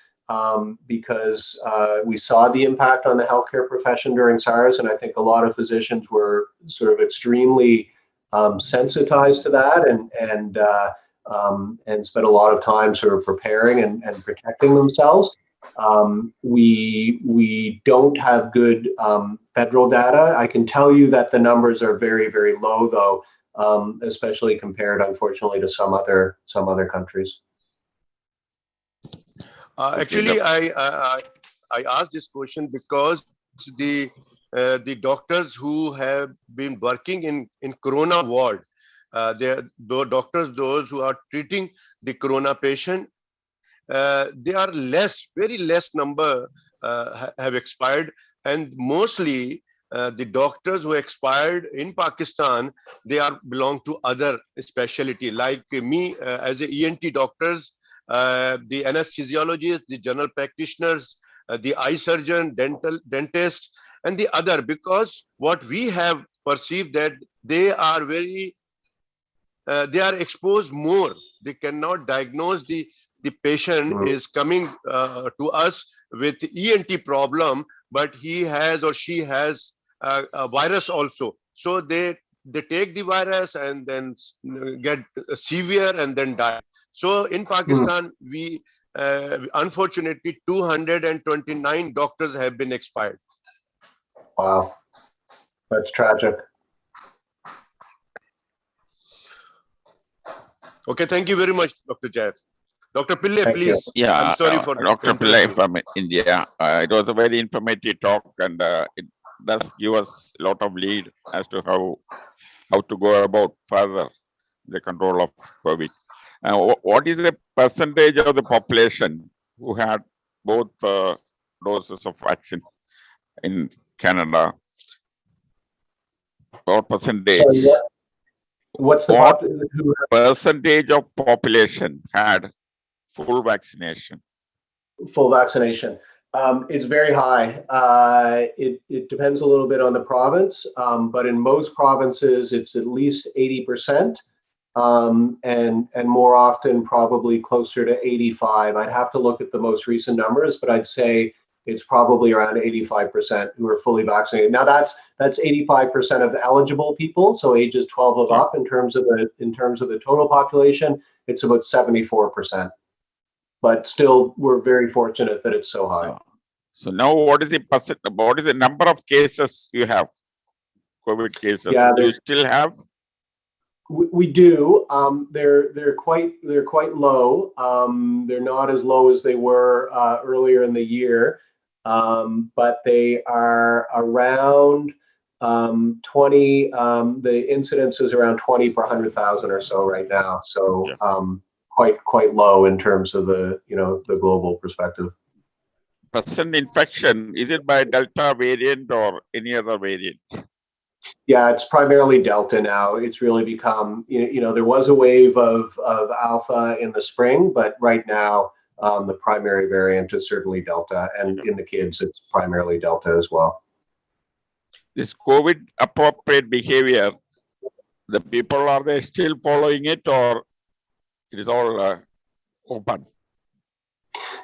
because we saw the impact on the healthcare profession during SARS, and I think a lot of physicians were sort of extremely sensitized to that and spent a lot of time sort of preparing and protecting themselves. We don't have good federal data. I can tell you that the numbers are very, very low, though, especially compared, unfortunately, to some other countries. Actually, I asked this question because the doctors who have been working in Corona ward, the doctors, those who are treating the Corona patient, they are very less number have expired, and mostly the doctors who expired in Pakistan, they belong to other specialty. Like me, as a ENT doctors, the anesthesiologists, the general practitioners, the eye surgeon, dentist, and the other, because what we have perceived that they are exposed more. They cannot diagnose the patient is coming to us with ENT problem, but he has or she has a virus also. So they take the virus and then get severe and then die. So in Pakistan, we unfortunately 229 doctors have been expired. Wow, that's tragic. Okay, thank you very much, Dr. Jaif. Dr. Pillai, Thank please. you. Yeah, I'm sorry for Dr. Pillai from India. It was a very informative talk, and it does give us a lot of lead as to how to go about further the control of COVID. What is the percentage of the population who had both doses of vaccine in Canada? What percentage? So what's the percentage of population had full vaccination? Full vaccination. It's very high. It depends a little bit on the province, but in most provinces, it's at least 80%. and more often probably closer to 85. I'd have to look at the most recent numbers, but I'd say it's probably around 85% who are fully vaccinated. Now that's 85% of eligible people, so ages 12 and up. In terms of the total population, it's about 74%. But still, we're very fortunate that it's so high. So now, what is the number of cases you have? COVID cases. Yeah, do you still have? We do. They're quite low. They're not as low as they were earlier in the year, but they are around 20. The incidence is around 20 per 100,000 or so right now. So quite low in terms of the the global perspective. Present infection, is it by Delta variant or any other variant? Yeah, it's primarily Delta now. It's really become, there was a wave of Alpha in the spring, but right now the primary variant is certainly Delta, and in the kids, it's primarily Delta as well. This COVID appropriate behavior, the people, are they still following it, or it is all open?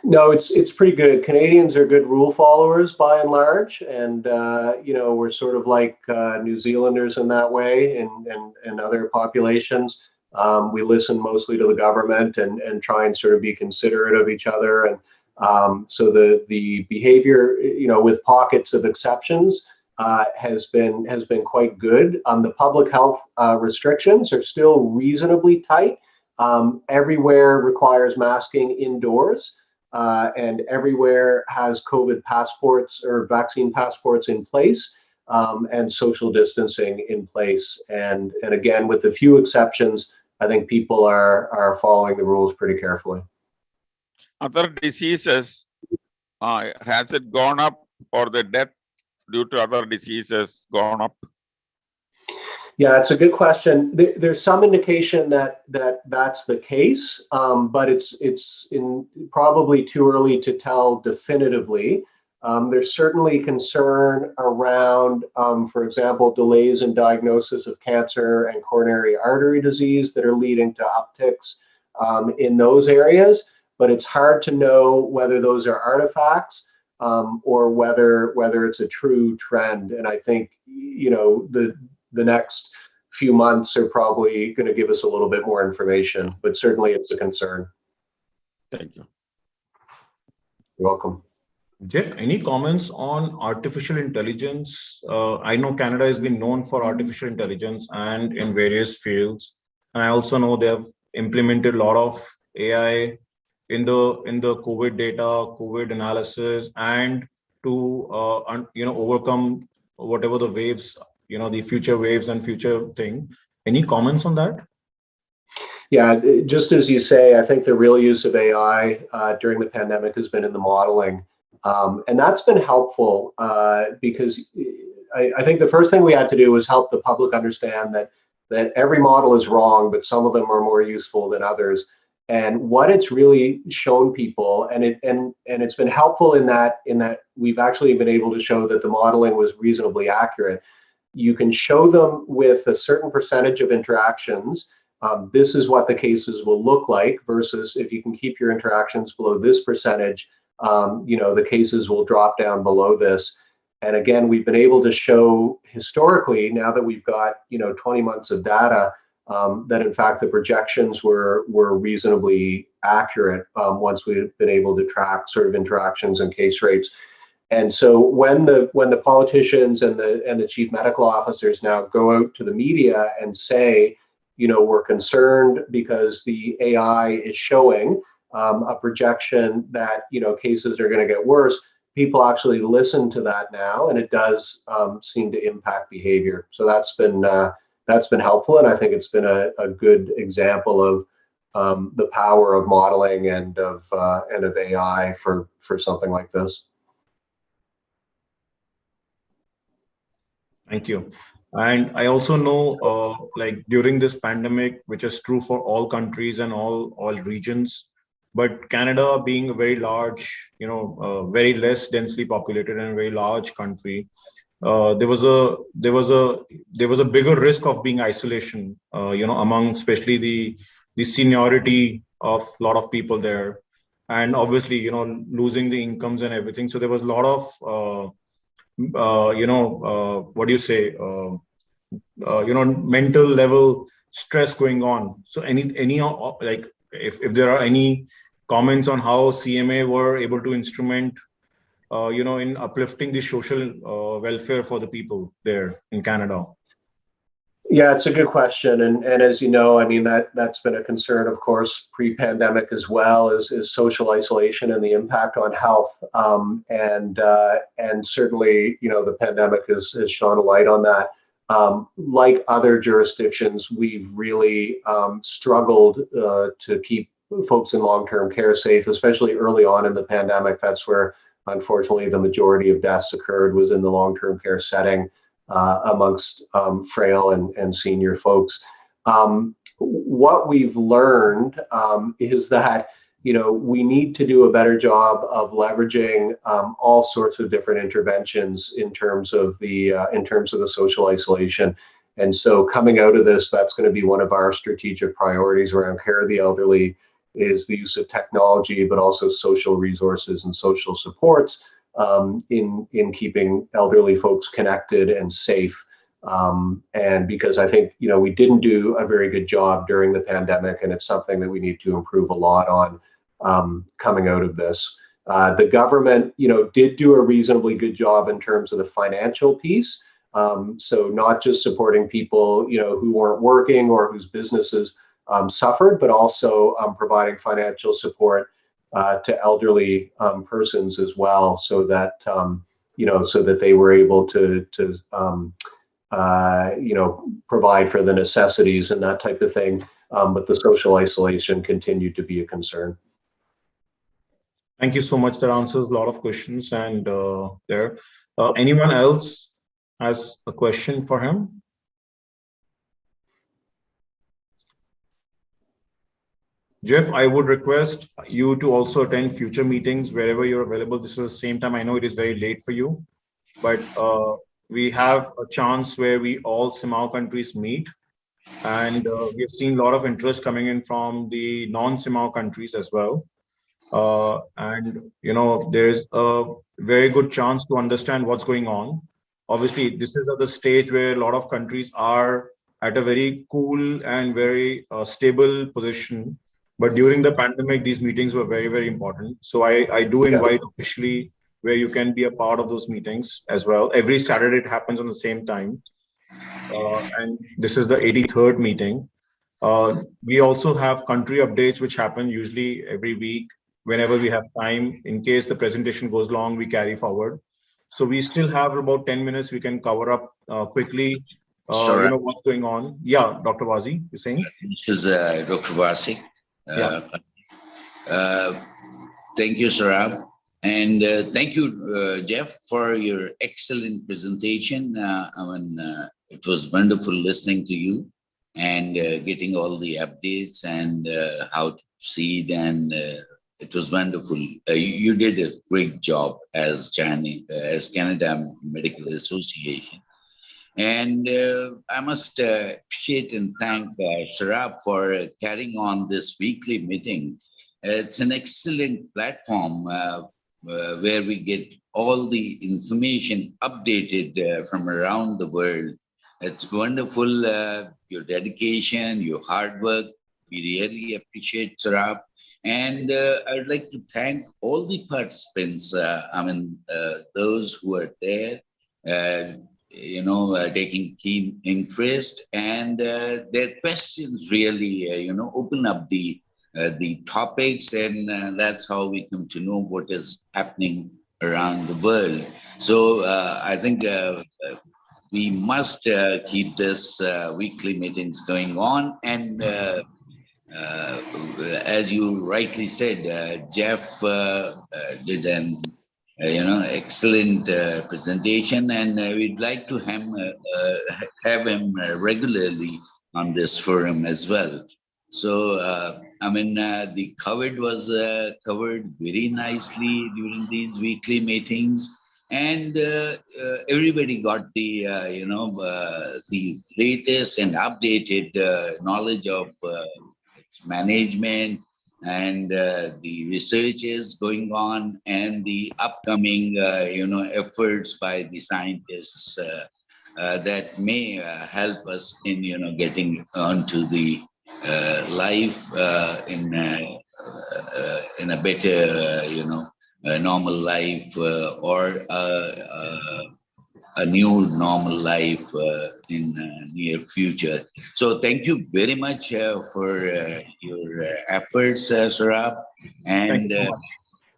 No, it's pretty good. Canadians are good rule followers by and large, and we're sort of like New Zealanders in that way, and other populations. We listen mostly to the government and try and sort of be considerate of each other, and so the behavior, with pockets of exceptions, has been quite good. The public health restrictions are still reasonably tight. Everywhere requires masking indoors. And everywhere has COVID passports or vaccine passports in place, and social distancing in place. And again, with a few exceptions, I think people are following the rules pretty carefully. Other diseases, has it gone up, or the death due to other diseases gone up? Yeah, it's a good question. There's some indication that's the case, but it's probably too early to tell definitively. There's certainly concern around, for example, delays in diagnosis of cancer and coronary artery disease that are leading to upticks in those areas. But it's hard to know whether those are artifacts or whether it's a true trend. And I think the next few months are probably going to give us a little bit more information, but certainly it's a concern. Thank you. You're welcome. Jeff, any comments on artificial intelligence? I know Canada has been known for artificial intelligence and in various fields. And I also know they have implemented a lot of AI in the COVID data, COVID analysis, and to overcome whatever the waves, the future waves and future thing. Any comments on that? Yeah, just as you say, I think the real use of AI during the pandemic has been in the modeling. And that's been helpful because I think the first thing we had to do was help the public understand that every model is wrong, but some of them are more useful than others. And what it's really shown people, and it's been helpful in that we've actually been able to show that the modeling was reasonably accurate. You can show them with a certain percentage of interactions, this is what the cases will look like, versus if you can keep your interactions below this percentage, the cases will drop down below this. And again, we've been able to show historically, now that we've got 20 months of data, that in fact the projections were reasonably accurate once we've been able to track sort of interactions and case rates. And so when the politicians and the chief medical officers now go out to the media and say, we're concerned because the AI is showing a projection that cases are going to get worse, people actually listen to that now, and it does seem to impact behavior. So that's been helpful, and I think it's been a good example of the power of modeling and of AI for something like this. Thank you. And I also know, like during this pandemic, which is true for all countries and all regions, but Canada being a very large, very less densely populated and a very large country, there was a bigger risk of being isolation, among especially the seniority of a lot of people there, and obviously, losing the incomes and everything. So there was a lot of what do you say, mental level stress going on. So any like if there are any comments on how CMA were able to instrument, in uplifting the social welfare for the people there in Canada. Yeah, it's a good question. And as you know, I mean, that's been a concern, of course, pre-pandemic as well, is social isolation and the impact on health. And certainly, the pandemic has shone a light on that. Like other jurisdictions, we've really struggled to keep folks in long-term care safe, especially early on in the pandemic. That's where, unfortunately, the majority of deaths occurred was in the long-term care setting. Amongst frail and senior folks. What we've learned is that we need to do a better job of leveraging all sorts of different interventions in terms of the social isolation. And so coming out of this, that's going to be one of our strategic priorities around care of the elderly, is the use of technology, but also social resources and social supports in keeping elderly folks connected and safe. And because I think, we didn't do a very good job during the pandemic, and it's something that we need to improve a lot on coming out of this. The government, did do a reasonably good job in terms of the financial piece. So not just supporting people, who weren't working or whose businesses suffered, but also providing financial support to elderly persons as well, so that they were able to provide for the necessities and that type of thing. But the social isolation continued to be a concern. Thank you so much. That answers a lot of questions. And anyone else has a question for him? Jeff, I would request you to also attend future meetings wherever you're available. This is the same time. I know it is very late for you, but we have a chance where we all CMAAO countries meet, and we've seen a lot of interest coming in from the non-CMAAO countries as well. And there's a very good chance to understand what's going on. Obviously, this is at the stage where a lot of countries are at a very cool and very stable position. But during the pandemic, these meetings were very, very important. So I do invite officially where you can be a part of those meetings as well. Every Saturday it happens on the same time. And this is the 83rd meeting. We also have country updates, which happen usually every week whenever we have time. In case the presentation goes long, we carry forward. So we still have about 10 minutes. We can cover up quickly, what's going on. Yeah, Dr. Wazi, you're saying? This is Dr. Wazi. Thank you, Sarab. And thank you, Jeff, for your excellent presentation. It was wonderful listening to you and getting all the updates and how to proceed. And it was wonderful. You did a great job as Canada Medical Association. And I must appreciate and thank Sarab for carrying on this weekly meeting. It's an excellent platform where we get all the information updated from around the world. It's wonderful, your dedication, your hard work. We really appreciate, Sarab. And I'd like to thank all the participants, those who are there, taking keen interest, and their questions really, open up the topics, and that's how we come to know what is happening around the world. So I think we must keep this weekly meetings going on. And as you rightly said, Jeff did an excellent presentation, and we'd like to have him regularly on this forum as well. So, the COVID was covered very nicely during these weekly meetings, and everybody got the the latest and updated knowledge of its management and the researches going on and the upcoming efforts by the scientists that may help us in getting onto the life in a better normal life or a new normal life in near future. So thank you very much for your efforts, Saurabh, Thank you and so much.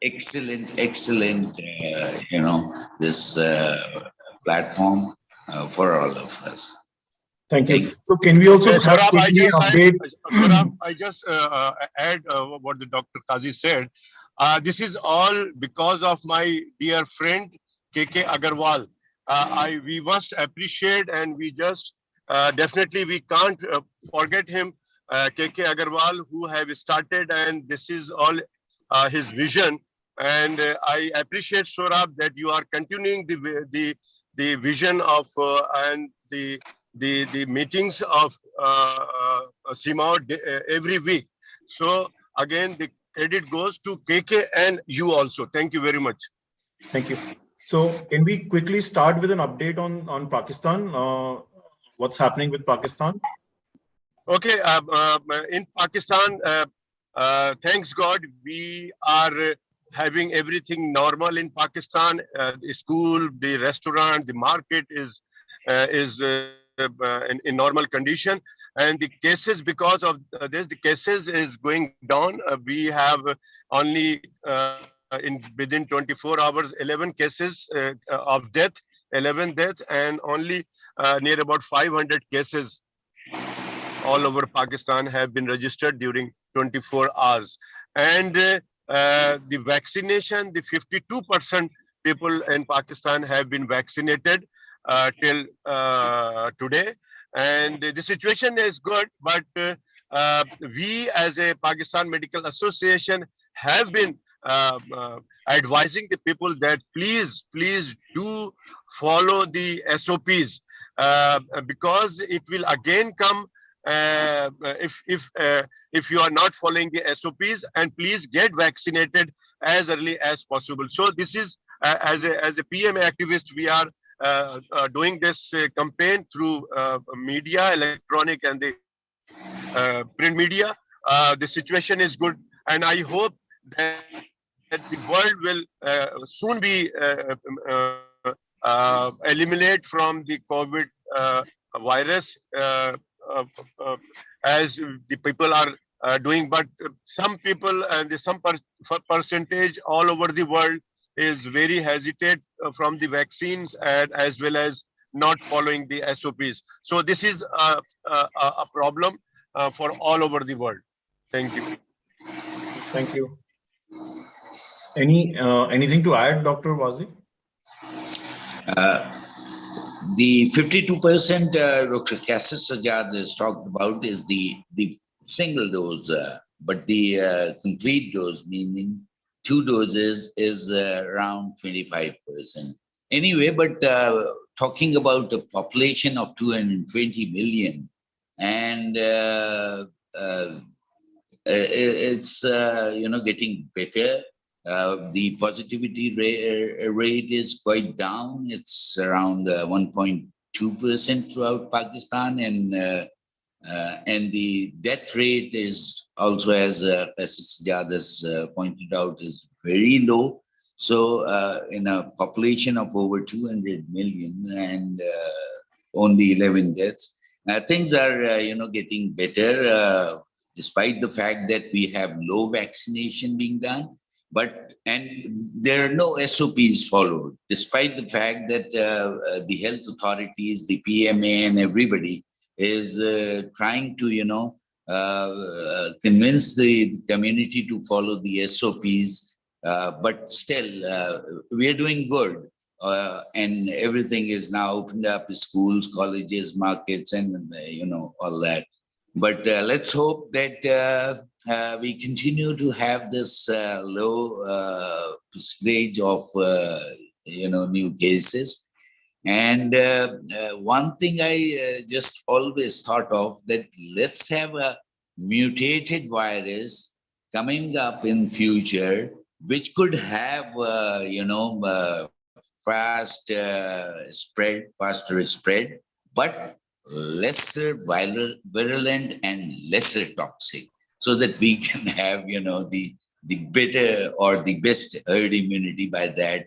excellent, this platform for all of us. Thank Thank you. you. So can we also have Saurabh, quickly an update? I just add what the Dr. Qazi said. This is all because of my dear friend KK Agarwal. We must appreciate, and we just definitely we can't forget him, KK Agarwal, who have started, and this is all his vision. And I appreciate, Saurabh, that you are continuing the vision of and the meetings of CMAAO every week. So again, the credit goes to KK and you also. Thank you very much. Thank you. So can we quickly start with an update on Pakistan? What's happening with Pakistan? Okay, in Pakistan, thanks God, we are having everything normal in Pakistan. The school, the restaurant, the market is in normal condition, and the cases because of this, the cases is going down. We have only in within 24 hours 11 cases of death, 11 deaths, and only near about 500 cases all over Pakistan have been registered during 24 hours. And the vaccination, the 52% people in Pakistan have been vaccinated till today. And the situation is good, but we as a Pakistan Medical Association have been advising the people that please do follow the SOPs because it will again come if you are not following the SOPs, and please get vaccinated as early as possible. So this is as a PMA activist, we are doing this campaign through media, electronic and the print media. The situation is good, and I hope that the world will soon be eliminate from the COVID virus as the people are doing. But some people and some percentage all over the world is very hesitant from the vaccines and as well as not following the SOPs. So this is a problem for all over the world. Thank you. Thank you. Anything to add, Dr. Wazi? The 52% Dr. Kassim Sajjad has talked about is the single dose, but the complete dose, meaning 2 doses, is around 25%. Anyway, but talking about a population of 220 million, and it's getting better. The positivity rate is quite down. It's around 1.2% throughout Pakistan, and the death rate is also, as Sajjad has pointed out, is very low. So in a population of over 200 million and only 11 deaths, things are getting better, despite the fact that we have low vaccination being done. And there are no SOPs followed, despite the fact that the health authorities, the PMA, and everybody is trying to, convince the community to follow the SOPs. But still, we are doing good. And everything is now opened up, schools, colleges, markets, and, all that. But let's hope that we continue to have this low percentage of new cases. And one thing I just always thought of, that let's have a mutated virus coming up in future, which could have, faster spread, but lesser virulent and lesser toxic, so that we can have, the better or the best herd immunity by that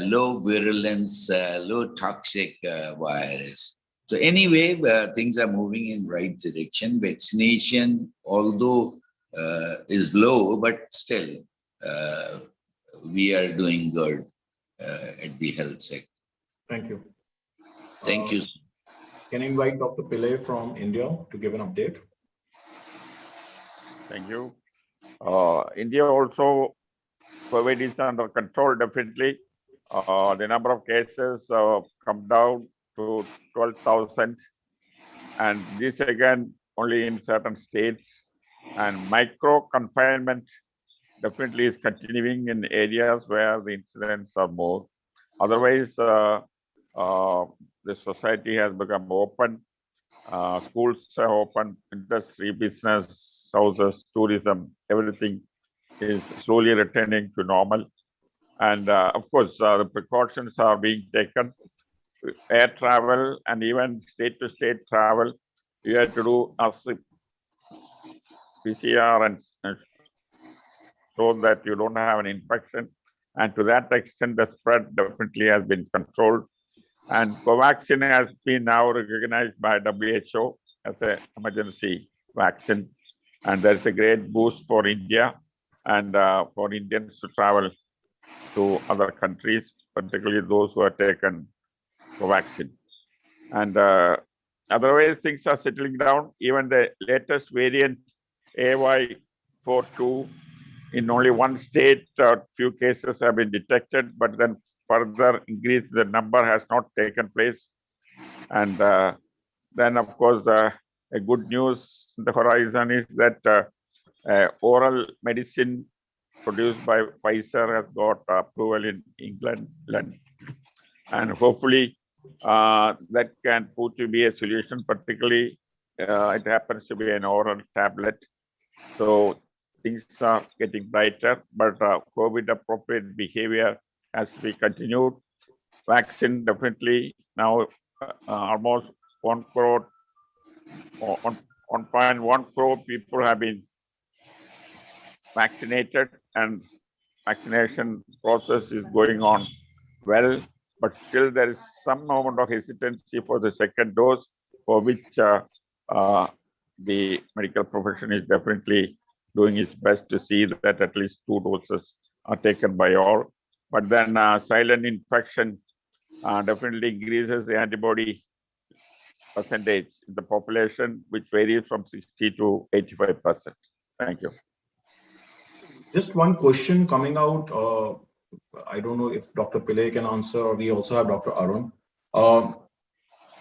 low virulence, low toxic virus. So anyway, things are moving in right direction. Vaccination, although is low, but still we are doing good at the health sector. Thank you. Thank you. Can I invite Dr. Pillai from India to give an update? Thank you. India also, COVID is under control, definitely. The number of cases come down to 12,000. And this again, only in certain states. And micro confinement definitely is continuing in areas where the incidents are more. Otherwise, the society has become open. Schools are open, industry, business, houses, tourism, everything is slowly returning to normal. And of course, the precautions are being taken. Air travel and even state-to-state travel, you have to do PCR and show that you don't have an infection. And to that extent, the spread definitely has been controlled. And Covaxin has been now recognized by WHO as an emergency vaccine. And there's a great boost for India and for Indians to travel to other countries, particularly those who have taken Covaxin. And otherwise, things are settling down. Even the latest variant, AY42, in only one state, few cases have been detected, but then further increase the number has not taken place. And then, of course, a good news in the horizon is that oral medicine produced by Pfizer has got approval in England. And hopefully that can prove to be a solution, particularly it happens to be an oral tablet. So things are getting brighter, but COVID appropriate behavior has to be continued. Vaccine definitely now almost 1 crore or 1.1 crore people have been vaccinated, and vaccination process is going on well, but still there is some amount of hesitancy for the second dose, for which the medical profession is definitely doing its best to see that at least 2 doses are taken by all. But then silent infection definitely increases the antibody percentage in the population, which varies from 60 to 85%. Thank you. Just one question coming out. I don't know if Dr. Pillai can answer, or we also have Dr. Arun.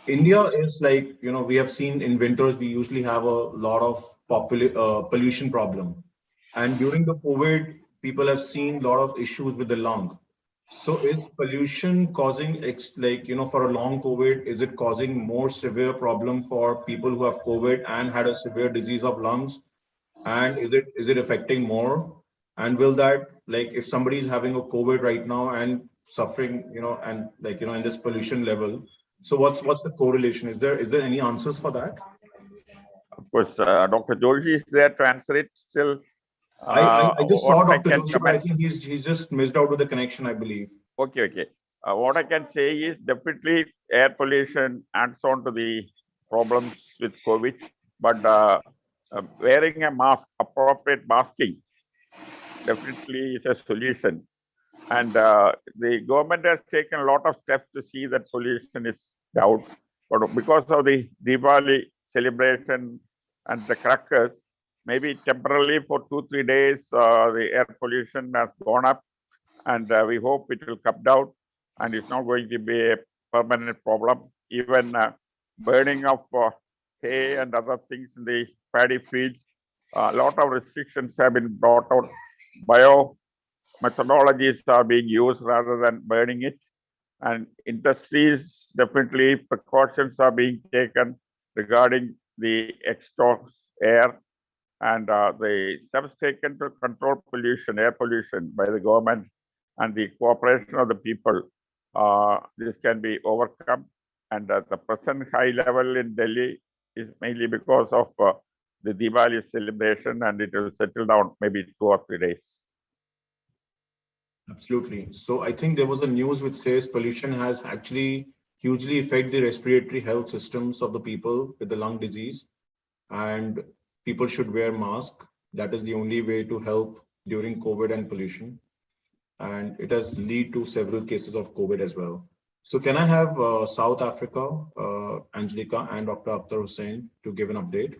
India is like, we have seen in winters, we usually have a lot of pollution problem. And during the COVID, people have seen a lot of issues with the lung. So is pollution causing, for a long COVID, is it causing more severe problem for people who have COVID and had a severe disease of lungs? And is it affecting more? And will that, if somebody is having a COVID right now and suffering, and in this pollution level, so what's the correlation? Is there any answers for that? Of course, Dr. Joshi is there to answer it still. I just saw Dr. Joshi, but I comment. think he's just missed out with the connection, I believe. Okay. What I can say is definitely air pollution adds on to the problems with COVID, but wearing a mask, appropriate masking, definitely is a solution. And the government has taken a lot of steps to see that pollution is down. But because of the Diwali celebration and the crackers, maybe temporarily for 2-3 days, the air pollution has gone up, and we hope it will come down, and it's not going to be a permanent problem. Even burning of hay and other things in the paddy fields, a lot of restrictions have been brought out. methodologies are being used rather than burning it. And industries, definitely precautions are being taken regarding the exhaust air, and the steps taken to control pollution, air pollution by the government and the cooperation of the people. This can be overcome. And the present high level in Delhi is mainly because of the Diwali celebration, and it will settle down maybe 2 or 3 days. Absolutely. So I think there was a news which says pollution has actually hugely affected the respiratory health systems of the people with the lung disease, and people should wear masks. That is the only way to help during COVID and pollution. And it has led to several cases of COVID as well. So can I have South Africa, Angelica and Dr. Akhtar Hussain to give an update?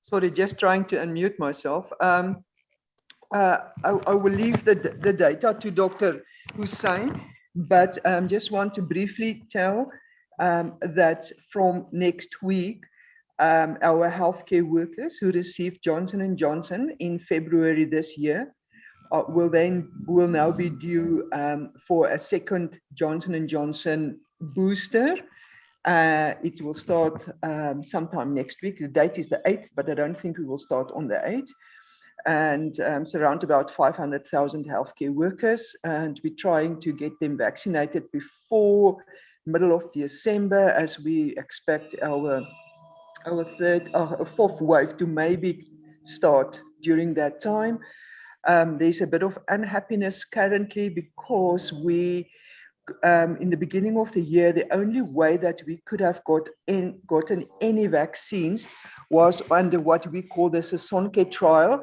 Sorry, just trying to unmute myself. I will leave the data to Dr. Hussain, but just want to briefly tell that from next week, our healthcare workers who received Johnson & Johnson in February this year will now be due for a second Johnson & Johnson booster. It will start sometime next week. The date is the 8th, but I don't think we will start on the 8th. And it's around about 500,000 healthcare workers, and we're trying to get them vaccinated before middle of December, as we expect our fourth wave to maybe start during that time. There's a bit of unhappiness currently because we, in the beginning of the year, the only way that we could have gotten any vaccines was under what we call the Sisonke trial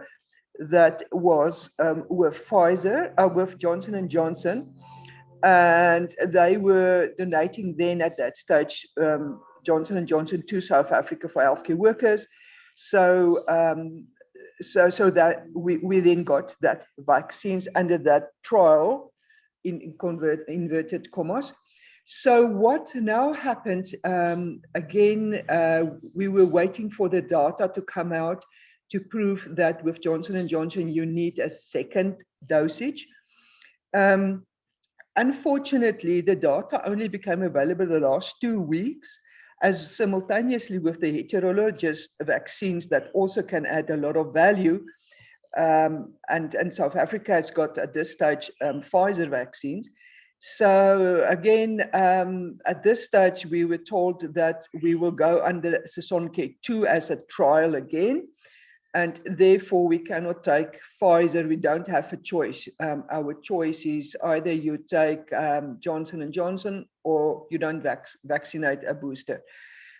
that was with Pfizer, with Johnson & Johnson. And they were donating then at that stage Johnson & Johnson to South Africa for healthcare workers. So that we then got that vaccines under that trial in inverted commas. So what now happened, again, we were waiting for the data to come out to prove that with Johnson & Johnson, you need a second dosage. Unfortunately, the data only became available the last 2 weeks, as simultaneously with the heterologous vaccines that also can add a lot of value. And South Africa has got at this stage Pfizer vaccines. So again, at this stage, we were told that we will go under Sisonke 2 as a trial again. And therefore, we cannot take Pfizer. We don't have a choice. Our choice is either you take Johnson & Johnson or you don't vaccinate a booster.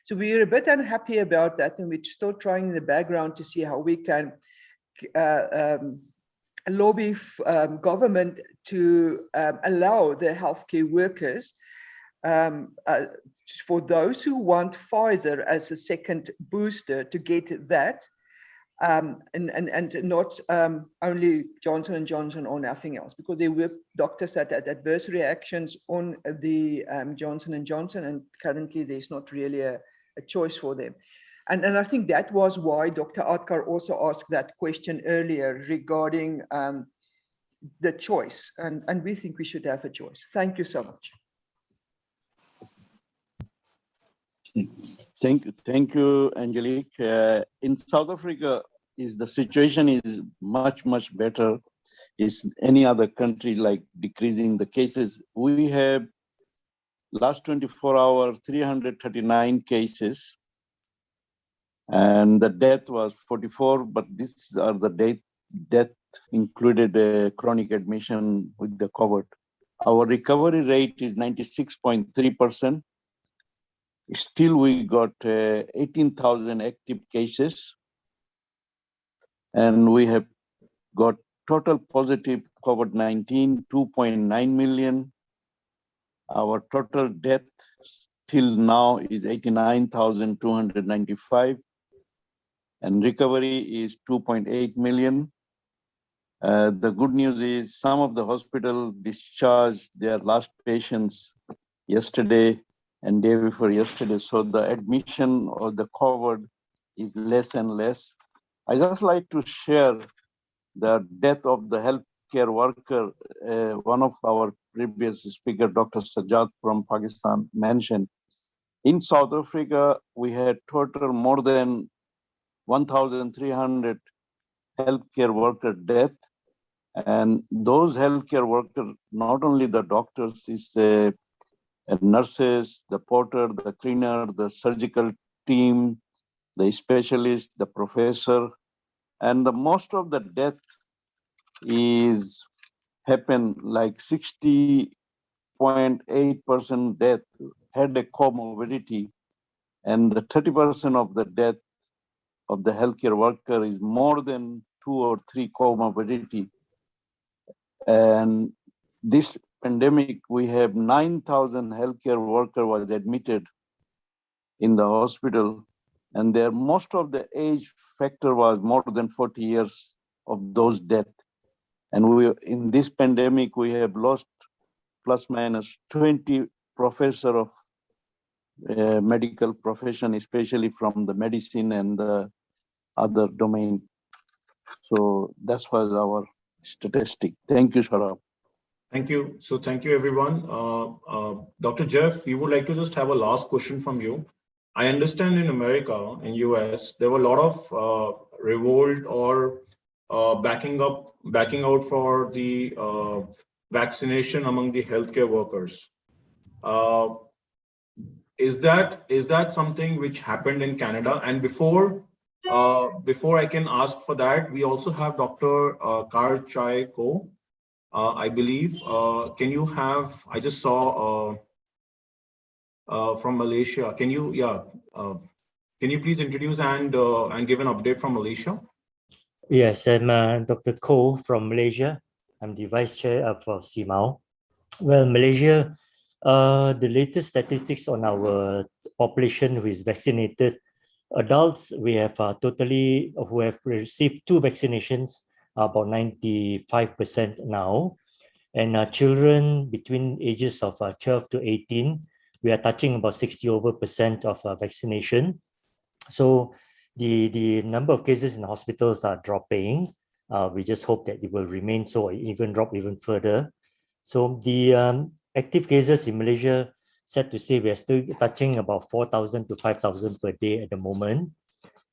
So we're a bit unhappy about that, and we're still trying in the background to see how we can lobby government to allow the healthcare workers, for those who want Pfizer as a second booster, to get that. And not only Johnson & Johnson or nothing else, because there were doctors that had adverse reactions on the Johnson & Johnson, and currently there's not really a choice for them. And I think that was why Dr. Akhtar also asked that question earlier regarding the choice, and we think we should have a choice. Thank you so much. Thank you, Angelique. In South Africa, the situation is much better. Is any other country like decreasing the cases? We have last 24 hours 339 cases, and the death was 44. But these are the death included a chronic admission with the COVID. Our recovery rate is 96.3%. Still, we got 18,000 active cases, and we have got total positive COVID-19, 2.9 million. Our total death till now is 89,295, and recovery is 2.8 million. The good news is some of the hospital discharged their last patients yesterday and day before yesterday. So the admission of the COVID is less and less. I just like to share the death of the healthcare worker. One of our previous speaker, Dr. Sajjad from Pakistan, mentioned. In South Africa, we had total more than 1,300 healthcare worker death. And those healthcare workers, not only the doctors, is the nurses, the porter, the cleaner, the surgical team, the specialist, the professor, and the most of the death is happen like 60.8% death had a comorbidity, and the 30% of the death of the healthcare worker is more than 2 or 3 comorbidity. And this pandemic, we have 9,000 healthcare workers was admitted in the hospital, and their most of the age factor was more than 40 years of those deaths. And we, in this pandemic, we have lost plus minus 20 professor of medical profession, especially from the medicine and the other domain. So that's was our statistic. Thank you, Sharab. Thank you. So thank you, everyone. Dr. Jeff, we would like to just have a last question from you. I understand in America, in US, there were a lot of revolt or backing out for the vaccination among the healthcare workers. Is that something which happened in Canada? And before I can ask for that, we also have Dr. Kar Chai Ko, I believe. Can you have? I just saw from Malaysia. Can you please introduce and give an update from Malaysia? Yes, I'm Dr. Ko from Malaysia. I'm the Vice Chair of CMAAO. Well, Malaysia, the latest statistics on our population who is vaccinated, adults, we have totally, who have received 2 vaccinations, about 95% now. And children between ages of 12 to 18, we are touching about 60% of vaccination. So the number of cases in hospitals are dropping. We just hope that it will remain so, or even drop even further. So the active cases in Malaysia, sad to say, we are still touching about 4,000 to 5,000 per day at the moment.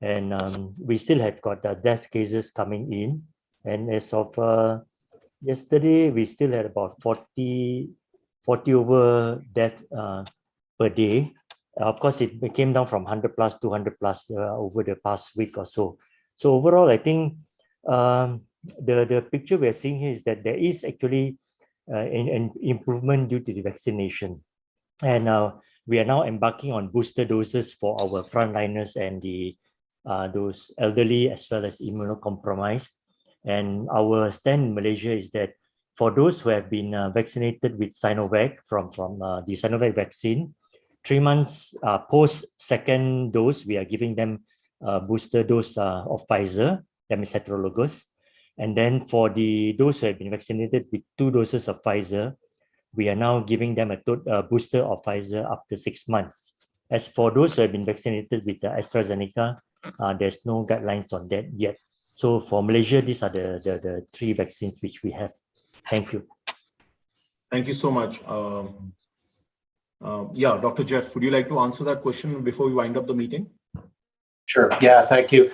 And we still have got death cases coming in. And as of yesterday, we still had about 40 over death per day. Of course, it came down from 100 plus, 200 plus over the past week or so. So overall, I think the picture we are seeing here is that there is actually an improvement due to the vaccination. And we are now embarking on booster doses for our frontliners and the those elderly as well as immunocompromised. And our stand in Malaysia is that for those who have been vaccinated with Sinovac from the Sinovac vaccine, 3 months post second dose, we are giving them a booster dose of Pfizer, that is heterologous. And then for those who have been vaccinated with 2 doses of Pfizer, we are now giving them a booster of Pfizer after 6 months. As for those who have been vaccinated with AstraZeneca, there's no guidelines on that yet. So for Malaysia, these are the 3 vaccines which we have. Thank you. Thank you so much. Yeah, Dr. Jeff, would you like to answer that question before we wind up the meeting? Sure. Yeah, thank you.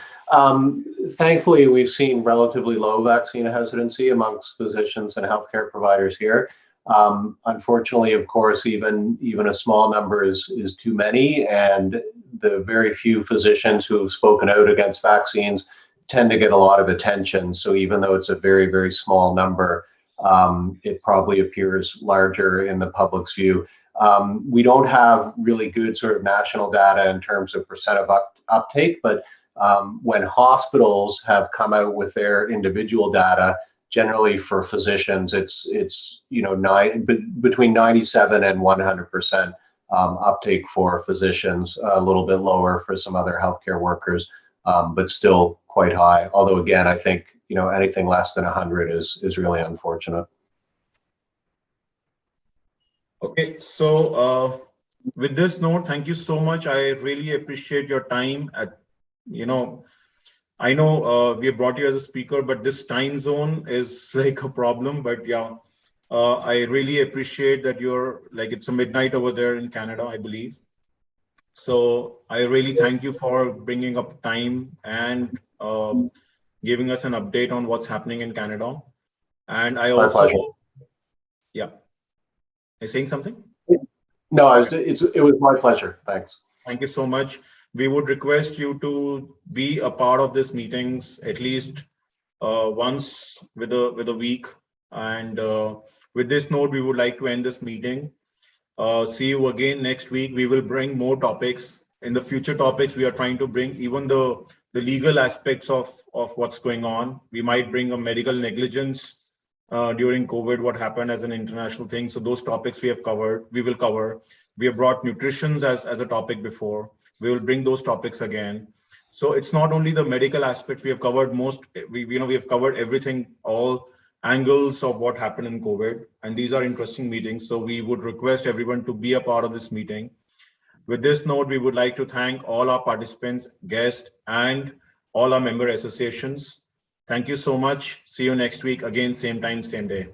Thankfully, we've seen relatively low vaccine hesitancy amongst physicians and healthcare providers here. Unfortunately, of course, even a small number is too many, and the very few physicians who have spoken out against vaccines tend to get a lot of attention. So even though it's a very, very small number, it probably appears larger in the public's view. We don't have really good sort of national data in terms of percent of uptake, but when hospitals have come out with their individual data, generally for physicians, it's between 97 and 100% uptake for physicians, a little bit lower for some other healthcare workers, but still quite high. Although again, I think anything less than 100 is really unfortunate. Okay, so with this note, thank you so much. I really appreciate your time. I know we have brought you as a speaker, but this time zone is like a problem. But yeah, I really appreciate that you're like, it's a midnight over there in Canada, I believe. So I really thank you for bringing up time and giving us an update on what's happening in Canada. And I My also, pleasure. yeah, are you saying something? No, it was my pleasure. Thanks. Thank you so much. We would request you to be a part of these meetings at least once with a week. And with this note, we would like to end this meeting. See you again next week. We will bring more topics. In the future topics, we are trying to bring even the legal aspects of what's going on. We might bring a medical negligence during COVID, what happened as an international thing. So those topics we have covered, we will cover. We have brought nutrition as a topic before. We will bring those topics again. So it's not only the medical aspect. We have covered we have covered everything, all angles of what happened in COVID. And these are interesting meetings. So we would request everyone to be a part of this meeting. With this note, we would like to thank all our participants, guests, and all our member associations. Thank you so much. See you next week. Again, same time, same day.